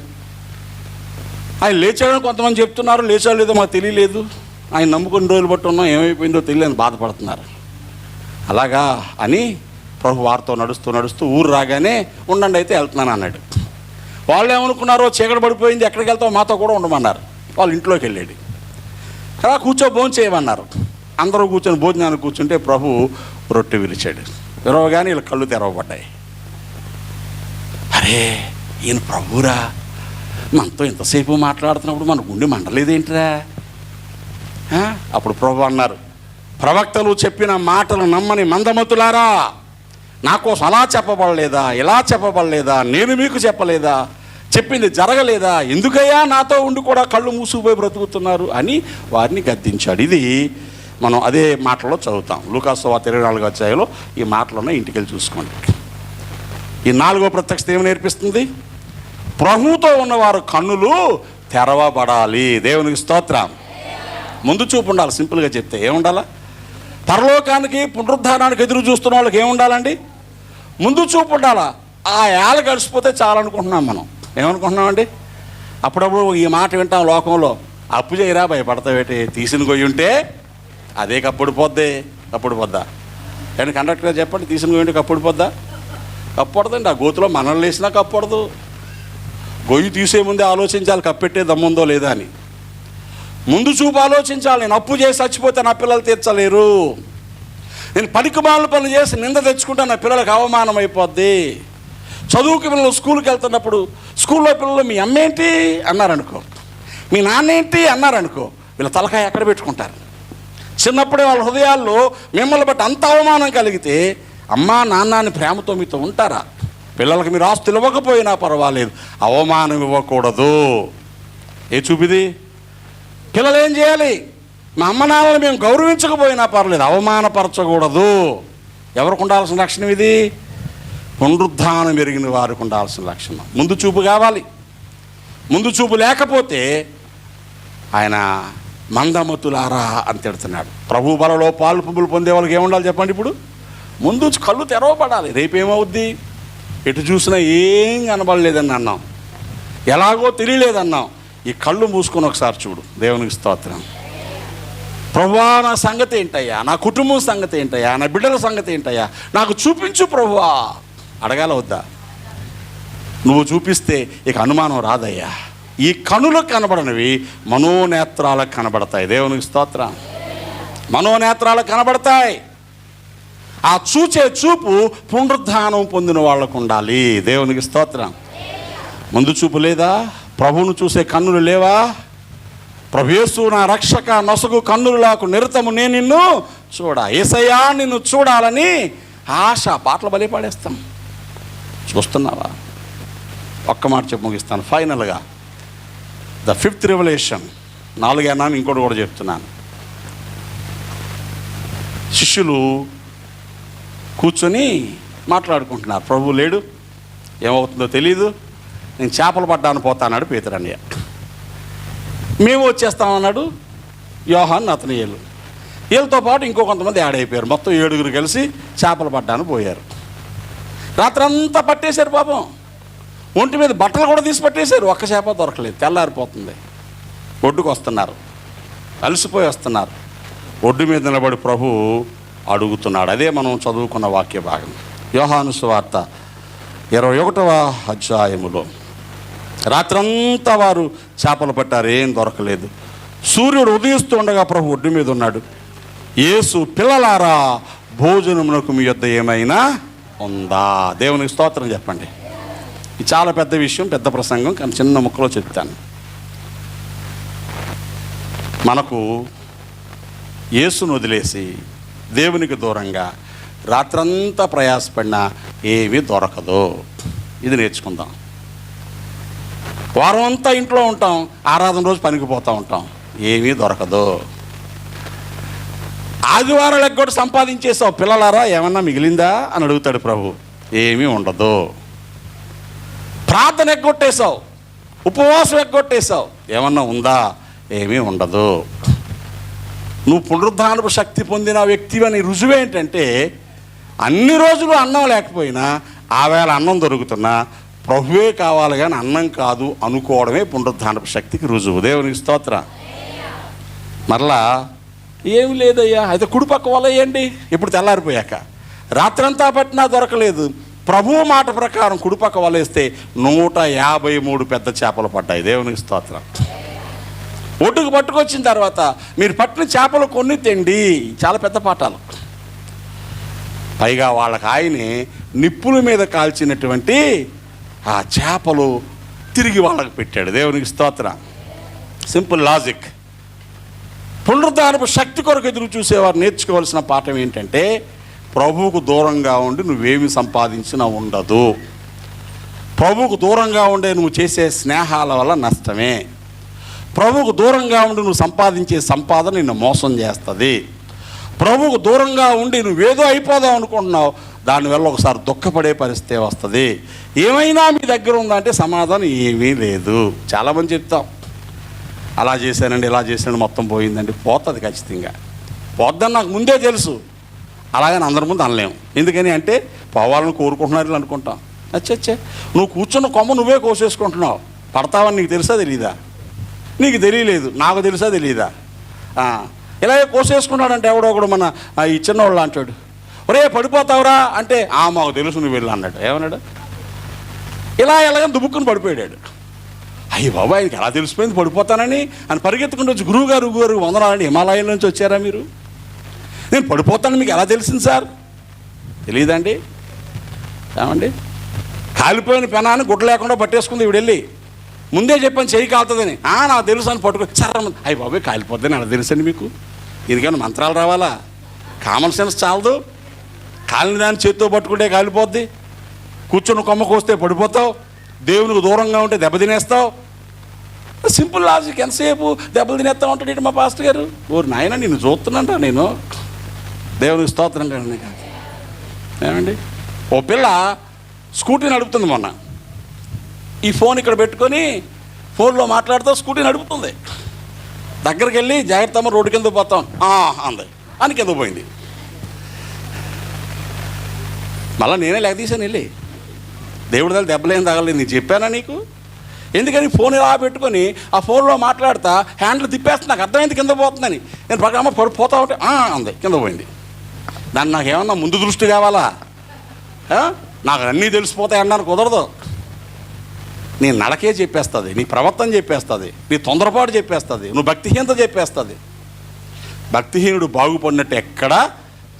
ఆయన లేచాడని కొంతమంది చెప్తున్నారు, లేచాడో లేదో మాకు తెలియలేదు, ఆయన నమ్ముకుని రోజులు బట్టి ఉన్నాం, ఏమైపోయిందో తెలియని బాధపడుతున్నారు. అలాగా అని ప్రభు వారితో నడుస్తూ ఊరు రాగానే ఉండండి అయితే వెళ్తున్నాను అన్నాడు. వాళ్ళు ఏమనుకున్నారో, చీకటి పడిపోయింది, ఎక్కడికి వెళ్తావు, మాతో కూడా ఉండమన్నారు. వాళ్ళు ఇంట్లోకి వెళ్ళాడు. అలా భోజనం చేయమన్నారు. అందరూ కూర్చొని భోజనానికి కూర్చుంటే ప్రభు రొట్టె విరిచాడు. విరవగానే వీళ్ళ కళ్ళు తెరవబడ్డాయి. అరే ఈయన ప్రభురా, మనతో ఇంతసేపు మాట్లాడుతున్నప్పుడు మన గుండె మండలేదేంటిరా? అప్పుడు ప్రభు అన్నారు, ప్రవక్తలు చెప్పిన మాటలు నమ్మని మందమతులారా, నా కోసం అలా చెప్పబడలేదా, ఇలా చెప్పబడలేదా, నేను మీకు చెప్పలేదా, చెప్పింది జరగలేదా, ఎందుకయ్యా నాతో ఉండి కూడా కళ్ళు మూసుకుపోయి బ్రతుకుతున్నారు అని వారిని గద్దించాడు. ఇది మనం అదే మాటలో చదువుతాం. లూకాసు సువార్త 24వ అధ్యాయంలో ఈ మాటలను ఇంటికి వెళ్ళి చూసుకోండి. ఈ 4వ ప్రత్యక్షత ఏమి నేర్పిస్తుంది? ప్రభువుతో ఉన్నవారు కన్నులు తెరవబడాలి. దేవునికి స్తోత్రం. ముందు చూపు ఉండాలి. సింపుల్గా చెప్తే ఏముండాలా? పరలోకానికి పునరుద్ధానానికి ఎదురు చూస్తున్న వాళ్ళకి ఏముండాలండి? ముందు చూపు ఉండాలా. ఆ ఏళ్ళ గడిచిపోతే చాలనుకుంటున్నాం మనం. ఏమనుకుంటున్నామండి? అప్పుడప్పుడు ఈ మాట వింటాం లోకంలో, అప్పు చేయరా భయపడతావేటి, తీసిన గొయ్యి ఉంటే అదే కప్పుడు పోద్దా కానీ కండక్టర్ చెప్పండి, తీసిన గొయ్యి ఉంటే కప్పుడు పోద్దా? కప్పడదండి. ఆ గోతులో మనల్ని వేసినా కప్పడదు. గొయ్యి తీసే ముందే ఆలోచించాలి కప్పెట్టే దమ్ముందో లేదా అని. ముందు చూపు ఆలోచించాలి. నేను అప్పు చేసి చచ్చిపోతే నా పిల్లలు తీర్చలేరు, నేను పనికిమాలిన పనులు చేసి నింద తెచ్చుకుంటే నా పిల్లలకు అవమానం అయిపోద్ది. చదువుకి పిల్లలు స్కూల్కి వెళ్తున్నప్పుడు స్కూల్లో పిల్లలు మీ అమ్మ ఏంటి అన్నారనుకో, మీ నాన్న ఏంటి అన్నారనుకో, వీళ్ళ తలకాయ ఎక్కడ పెట్టుకుంటారు? చిన్నప్పుడే వాళ్ళ హృదయాల్లో మిమ్మల్ని బట్టి అంత అవమానం కలిగితే అమ్మా నాన్న అని ప్రేమతో మీతో ఉంటారా? పిల్లలకి మీరు ఆస్తులు ఇవ్వకపోయినా పర్వాలేదు, అవమానం ఇవ్వకూడదు. ఏ చూపిది? పిల్లలు ఏం చేయాలి? మా అమ్మ నాన్నలు మేము గౌరవించకపోయినా పర్లేదు, అవమానపరచకూడదు. ఎవరికి ఉండాల్సిన లక్షణం ఇది? పునరుద్ధానం ఎరిగిన వారికి ఉండాల్సిన లక్షణం. ముందు చూపు కావాలి. ముందు చూపు లేకపోతే ఆయన మందమతులారా అని తిడుతున్నాడు. ప్రభు బలలో పాలు పువ్వులు పొందే వాళ్ళకి ఏముండాలి చెప్పండి? ఇప్పుడు ముందు కళ్ళు తెరవబడాలి. రేపేమవుద్ది? ఎటు చూసినా ఏం కనబడలేదని అన్నాం, ఎలాగో తెలియలేదన్నాం. ఈ కళ్ళు మూసుకొని ఒకసారి చూడు. దేవునికి స్తోత్రం. ప్రభువా, నా సంగతి ఏంటయ్యా? నా కుటుంబం సంగతి ఏంటయ్యా? నా బిడ్డల సంగతి ఏంటయ్యా? నాకు చూపించు ప్రభువా. అడగాల వద్దా? నువ్వు చూపిస్తే ఇక అనుమానం రాదయ్యా. ఈ కనులకు కనబడనివి మనోనేత్రాలకు కనబడతాయి. దేవునికి స్తోత్రం. మనోనేత్రాలకు కనబడతాయి. ఆ చూచే చూపు పునరుద్ధానం పొందిన వాళ్ళకు ఉండాలి. దేవునికి స్తోత్రం. ముందు చూపు లేదా? ప్రభువును చూసే కన్నులు లేవా? ప్రభు యేసు నా రక్షక నొసగు కన్నులకు నిరతము నేను నిన్ను యేసయ్యా నిన్ను చూడాలని ఆశ. పాటలు బలి పాడేస్తాం. చూస్తున్నావా? ఒక్క మాట చెప్పి ముగిస్తాను. ఫైనల్గా ద 5th రెవల్యూషన్, 4 అన్నాను, ఇంకోటి కూడా చెప్తున్నాను. శిష్యులు కూర్చొని మాట్లాడుకుంటున్నారు. ప్రభువు లేడు, ఏమవుతుందో తెలీదు, నేను చేపలు పడ్డాను పోతాన్నాడు పేతురు అన్నయ్య. మేము వచ్చేస్తామన్నాడు యోహాను, నతనయేలు. వీళ్ళతో పాటు ఇంకో కొంతమంది యాడ్ అయిపోయారు. మొత్తం 7 కలిసి చేపలు పడ్డాను పోయారు. రాత్రంతా పట్టేశారు పాపం. ఒంటి మీద బట్టలు కూడా తీసి పట్టేశారు. ఒక్క చేప దొరకలేదు. తెల్లారిపోతుంది. ఒడ్డుకు వస్తున్నారు, అలసిపోయి వస్తున్నారు. ఒడ్డు మీద నిలబడి ప్రభు అడుగుతున్నాడు. అదే మనం చదువుకున్న వాక్య భాగం. యోహాను సువార్త 21వ అధ్యాయములో రాత్రంతా వారు చేపలు పట్టారు, ఏం దొరకలేదు. సూర్యుడు ఉదయిస్తుండగా ప్రభు ఒడ్డు మీద ఉన్నాడు. యేసు, పిల్లలారా, భోజనమునకు మీ యొద్ద ఏమైనా ఉందా? దేవునికి స్తోత్రం చెప్పండి. ఇది చాలా పెద్ద విషయం, పెద్ద ప్రసంగం, కానీ చిన్న ముక్కలో చెప్తాను. మనకు యేసును వదిలేసి దేవునికి దూరంగా రాత్రంతా ప్రయాసపడినా ఏమీ దొరకదు. ఇది నేర్చుకుందాం. వారం అంతా ఇంట్లో ఉంటాం, ఆరాధన రోజు పనికి పోతూ ఉంటాం, ఏమీ దొరకదు. ఆదివారాలు ఎగ్గొట్టి సంపాదించేసావు, పిల్లలారా ఏమన్నా మిగిలిందా అని అడుగుతాడు ప్రభు. ఏమీ ఉండదు. ప్రార్థన ఎగ్గొట్టేశావు, ఉపవాసం ఎగ్గొట్టేశావు, ఏమన్నా ఉందా? ఏమీ ఉండదు. నువ్వు పునరుద్ధానపు శక్తి పొందిన వ్యక్తివని రుజువు ఏంటంటే, అన్ని రోజులు అన్నం లేకపోయినా ఆ వేళ అన్నం దొరుకుతున్నా ప్రభువే కావాలి కానీ అన్నం కాదు అనుకోవడమే పునరుద్ధానపు శక్తికి రుజువు. దేవునికి స్తోత్రం. మరలా ఏమి లేదయ్యా, అయితే కుడిపక్క వలయండి. ఇప్పుడు తెల్లారిపోయాక రాత్రంతా పట్టినా దొరకలేదు. ప్రభువు మాట ప్రకారం కుడిపక్క వలేస్తే 153 పెద్ద చేపలు పడ్డాయి. దేవునికి స్తోత్రం. ఒడ్డుకు పట్టుకొచ్చిన తర్వాత మీరు పట్టిన చేపలు కొన్ని తిండి. చాలా పెద్ద పాఠాలు. పైగా వాళ్ళకి ఆయనే నిప్పుల మీద కాల్చినటువంటి ఆ చేపలు తిరిగి వాళ్ళకి పెట్టాడు. దేవునికి స్తోత్రం. Simple logic. పునరుద్ధానపు శక్తి కొరకు ఎదురు చూసేవారు నేర్చుకోవాల్సిన పాఠం ఏంటంటే, ప్రభువుకు దూరంగా ఉండి నువ్వేమి సంపాదించినా ఉండదు. ప్రభువుకు దూరంగా ఉండే నువ్వు చేసే స్నేహాల వల్ల నష్టమే. ప్రభువుకు దూరంగా ఉండి నువ్వు సంపాదించే సంపాదన నిన్ను మోసం చేస్తుంది. ప్రభువుకు దూరంగా ఉండి నువ్వేదో అయిపోదాం అనుకుంటున్నావు, దానివల్ల ఒకసారి దుఃఖపడే పరిస్థితి వస్తుంది. ఏమైనా మీ దగ్గర ఉందంటే సమాధానం ఏమీ లేదు. చాలామంది చెప్తాం, అలా చేశానండి, ఇలా చేశానండి, మొత్తం పోయిందండి. పోతుంది, ఖచ్చితంగా పోద్దని నాకు ముందే తెలుసు. అలాగని అందరి ముందు అనలేము. ఎందుకని అంటే పోవాలని కోరుకుంటున్నారు అనుకుంటాం. అచ్చచ్చే, నువ్వు కూర్చున్న కొమ్మ నువ్వే కోసేసుకుంటున్నావు. పడతావని నీకు తెలుసా తెలీదా? నీకు తెలియలేదు, నాకు తెలుసా తెలీదా? ఇలాగే కోసేసుకున్నాడంటే ఎవడో ఒకడు మన ఈ చిన్నవాళ్ళు అంటాడు, ఒరే పడిపోతావురా అంటే, మాకు తెలుసు నువ్వు వెళ్ళి అన్నాడు. ఏమన్నాడు? ఎలాగని దుబ్బుక్కుని పడిపోయాడు. అయ్యి బాబా, ఆయనకి ఎలా తెలిసిపోయింది పడిపోతానని అని పరిగెత్తుకుంటూ వచ్చి, గురువుగారు వందనాలండి, హిమాలయం నుంచి వచ్చారా మీరు? నేను పడిపోతాను మీకు ఎలా తెలిసింది సార్? తెలియదండి. ఏమండి, కాలిపోయిన పెనాన్ని గుడ్డ లేకుండా పట్టేసుకుంది ఈవిడ వెళ్ళి. ముందే చెప్పాను చెయ్యి కాలుతుందని. నాకు తెలుసు అని పట్టుకొని చర్రమంది. అయ్యి బాబాయ్ కాలిపోద్దని అలా తెలుసండి మీకు? దీనికైనా మంత్రాలు రావాలా? కామన్ సెన్స్ చాలదు? కాలిన దాన్ని చేత్తో పట్టుకుంటే కాలిపోద్ది. కూర్చొని కొమ్మకు వస్తే పడిపోతావు, దేవునికి దూరంగా ఉంటే దెబ్బతినేస్తావు. Simple logic. ఎంతసేపు దెబ్బలు తినేస్తా ఉంటాడు మా పాస్టర్ గారు. ఓరు నాయన నిన్ను చూస్తున్నాంట నేను. దేవునికి స్తోత్రం కానీ ఏమండి. ఓ పిల్ల స్కూటీ నడుపుతుంది. మొన్న ఈ ఫోన్ ఇక్కడ పెట్టుకొని ఫోన్లో మాట్లాడుతూ స్కూటీ నడుపుతుంది. దగ్గరికి వెళ్ళి జాగ్రత్త రోడ్డు కింద పోతాం అంది అని కింద పోయింది. మళ్ళీ నేనే లేక తీసాను వెళ్ళి, దేవుడి దగ్గర దెబ్బలేం తగలేదు, నేను చెప్పానా నీకు? ఎందుకని ఫోన్ ఇలా పెట్టుకొని ఆ ఫోన్లో మాట్లాడుతా హ్యాండిల్ తిప్పేస్తుంది. నాకు అర్థమైంది కింద పోతుందని. నేను పక్కన పోతా ఉంటే అంది కింద పోయింది. దాన్ని నాకేమన్నా ముందు దృష్టి కావాలా? నాకు అన్నీ తెలిసిపోతాయి అన్నాను, కుదరదు. నీ నడకే చెప్పేస్తుంది, నీ ప్రవర్తన చెప్పేస్తుంది, నీ తొందరపాటు చెప్పేస్తుంది, నువ్వు భక్తిహీనత చెప్పేస్తుంది. భక్తిహీనుడు బాగుపడినట్టు ఎక్కడా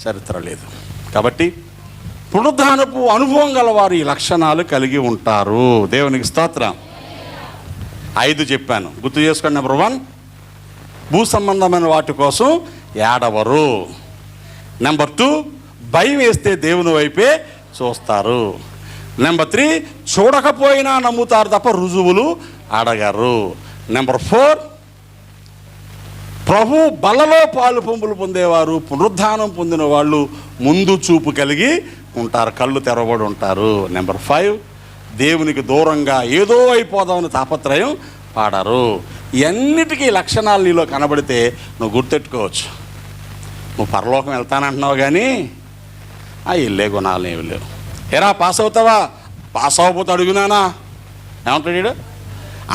చరిత్ర లేదు. కాబట్టి పునరుద్ధానపు అనుభవం గల వారు ఈ లక్షణాలు కలిగి ఉంటారు. దేవునికి స్తోత్రం. 5 చెప్పాను, గుర్తు చేసుకోండి. నెంబర్ 1, భూ సంబంధమైన వాటి కోసం ఏడవరు. నెంబర్ 2, భయం వేస్తే దేవుని వైపే చూస్తారు. నెంబర్ 3, చూడకపోయినా నమ్ముతారు తప్ప రుజువులు అడగరు. నెంబర్ 4, ప్రభు బలలో పాలు పంపులు పొందేవారు, పునరుద్ధానం పొందిన వాళ్ళు ముందు చూపు కలిగి ఉంటారు, కళ్ళు తెరవబడి ఉంటారు. నెంబర్ 5, దేవునికి దూరంగా ఏదో అయిపోదామని తాపత్రయం పాడరు. ఇవన్నిటికీ లక్షణాలు నీలో కనబడితే నువ్వు గుర్తెట్టుకోవచ్చు. నువ్వు పరలోకం వెళ్తానంటున్నావు కానీ ఆ ఇల్లే గుణాలు ఏమి లేవు. ఎరా పాస్ అవుతావా? పాస్ అవ్వకపోతే అడుగునానా ఏమంటాడు వీడు?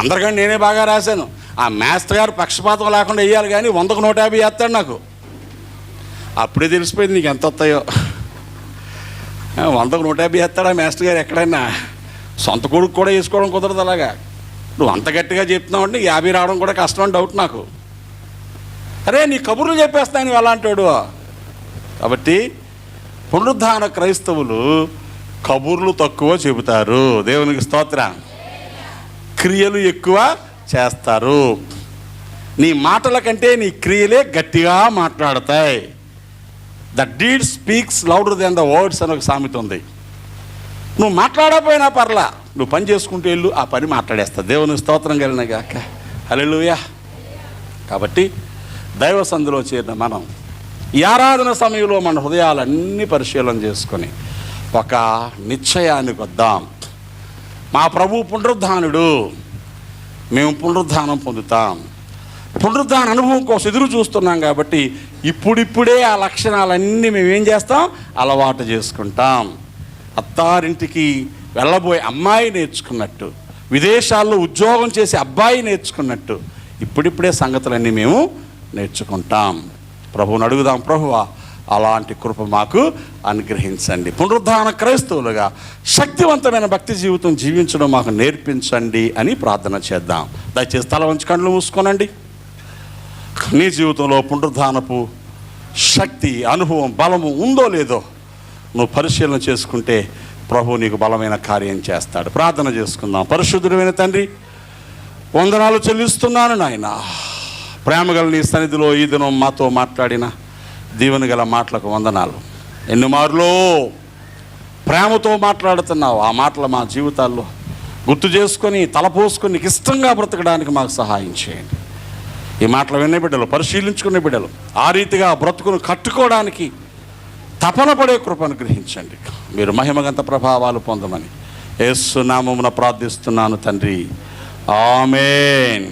అందరికంటే నేనే బాగా రాశాను. ఆ మాస్టర్ గారు పక్షపాతం లేకుండా వేయాలి కానీ 100కు 150 వేస్తాడు నాకు. అప్పుడే తెలిసిపోయింది నీకు ఎంత వస్తాయో. 100కు 150 వేస్తాడు ఆ మాస్టర్ గారు. ఎక్కడైనా సొంత కొడుకు కూడా వేసుకోవడం కుదరదు. అలాగా నువ్వు అంత గట్టిగా చెప్తున్నావు అంటే 50 రావడం కూడా కష్టం అని డౌట్ నాకు. అరే నీ కబుర్లు చెప్పేస్తాను నువ్వు అలాంటాడు. కాబట్టి పునరుద్ధాన క్రైస్తవులు కబుర్లు తక్కువ చెబుతారు. దేవునికి స్తోత్రం. క్రియలు ఎక్కువ చేస్తారు. నీ మాటల కంటే నీ క్రియలే గట్టిగా మాట్లాడతాయి. The deed speaks louder than the words అని ఒక సామెత ఉంది. నువ్వు మాట్లాడకపోయినా పర్లా, నువ్వు పని చేసుకుంటూ వెళ్ళు, ఆ పని మాట్లాడేస్తావు. దేవునికి స్తోత్రం కలిగిన గాక. హల్లెలూయా. కాబట్టి దైవ సంధిలో చేరిన మనం ఈ ఆరాధన సమయంలో మన హృదయాలన్నీ పరిశీలన చేసుకొని ఒక నిశ్చయానికి వద్దాం. మా ప్రభు పునరుద్ధానుడు, మేము పునరుద్ధానం పొందుతాం. పునరుద్ధాన అనుభవం కోసం ఎదురు చూస్తున్నాం కాబట్టి ఇప్పుడిప్పుడే ఆ లక్షణాలన్నీ మేమేం చేస్తాం? అలవాటు చేసుకుంటాం. అత్తారింటికి వెళ్ళబోయే అమ్మాయి నేర్చుకున్నట్టు, విదేశాల్లో ఉద్యోగం చేసే అబ్బాయి నేర్చుకున్నట్టు ఇప్పుడిప్పుడే సంగతులన్నీ మేము నేర్చుకుంటాం. ప్రభువుని అడుగుదాం, ప్రభువా అలాంటి కృప మాకు అనుగ్రహించండి. పునరుద్ధాన క్రైస్తవులుగా శక్తివంతమైన భక్తి జీవితం జీవించడం మాకు నేర్పించండి అని ప్రార్థన చేద్దాం. దయచేసి తల వంచి కళ్ళు మూసుకోనండి. నీ జీవితంలో పునరుద్ధానపు శక్తి, అనుభవం, బలము ఉందో లేదో నువ్వు పరిశీలన చేసుకుంటే ప్రభు నీకు బలమైన కార్యం చేస్తాడు. ప్రార్థన చేసుకుందాం. పరిశుద్ధుడైన తండ్రి, వందనాలు చెల్లిస్తున్నాను నాయన. ప్రేమగల నీ సన్నిధిలో ఈ దినం మాతో మాట్లాడిన దీవెన గల మాటలకు వందనాలు. ఎన్ని మార్లో ప్రేమతో మాట్లాడుతున్నావు. ఆ మాటలు మా జీవితాల్లో గుర్తు చేసుకొని తలపోసుకొని నీకు ఇష్టంగా బ్రతకడానికి మాకు సహాయం చేయండి. ఈ మాటలు వినే బిడ్డలు, పరిశీలించుకునే బిడ్డలు ఆ రీతిగా బ్రతుకును కట్టుకోవడానికి తపన పడే కృపను గ్రహించండి. మీరు మహిమగంత ప్రభావాలు పొందమని యేసు నామమున ప్రార్థిస్తున్నాను తండ్రి. ఆమేన్.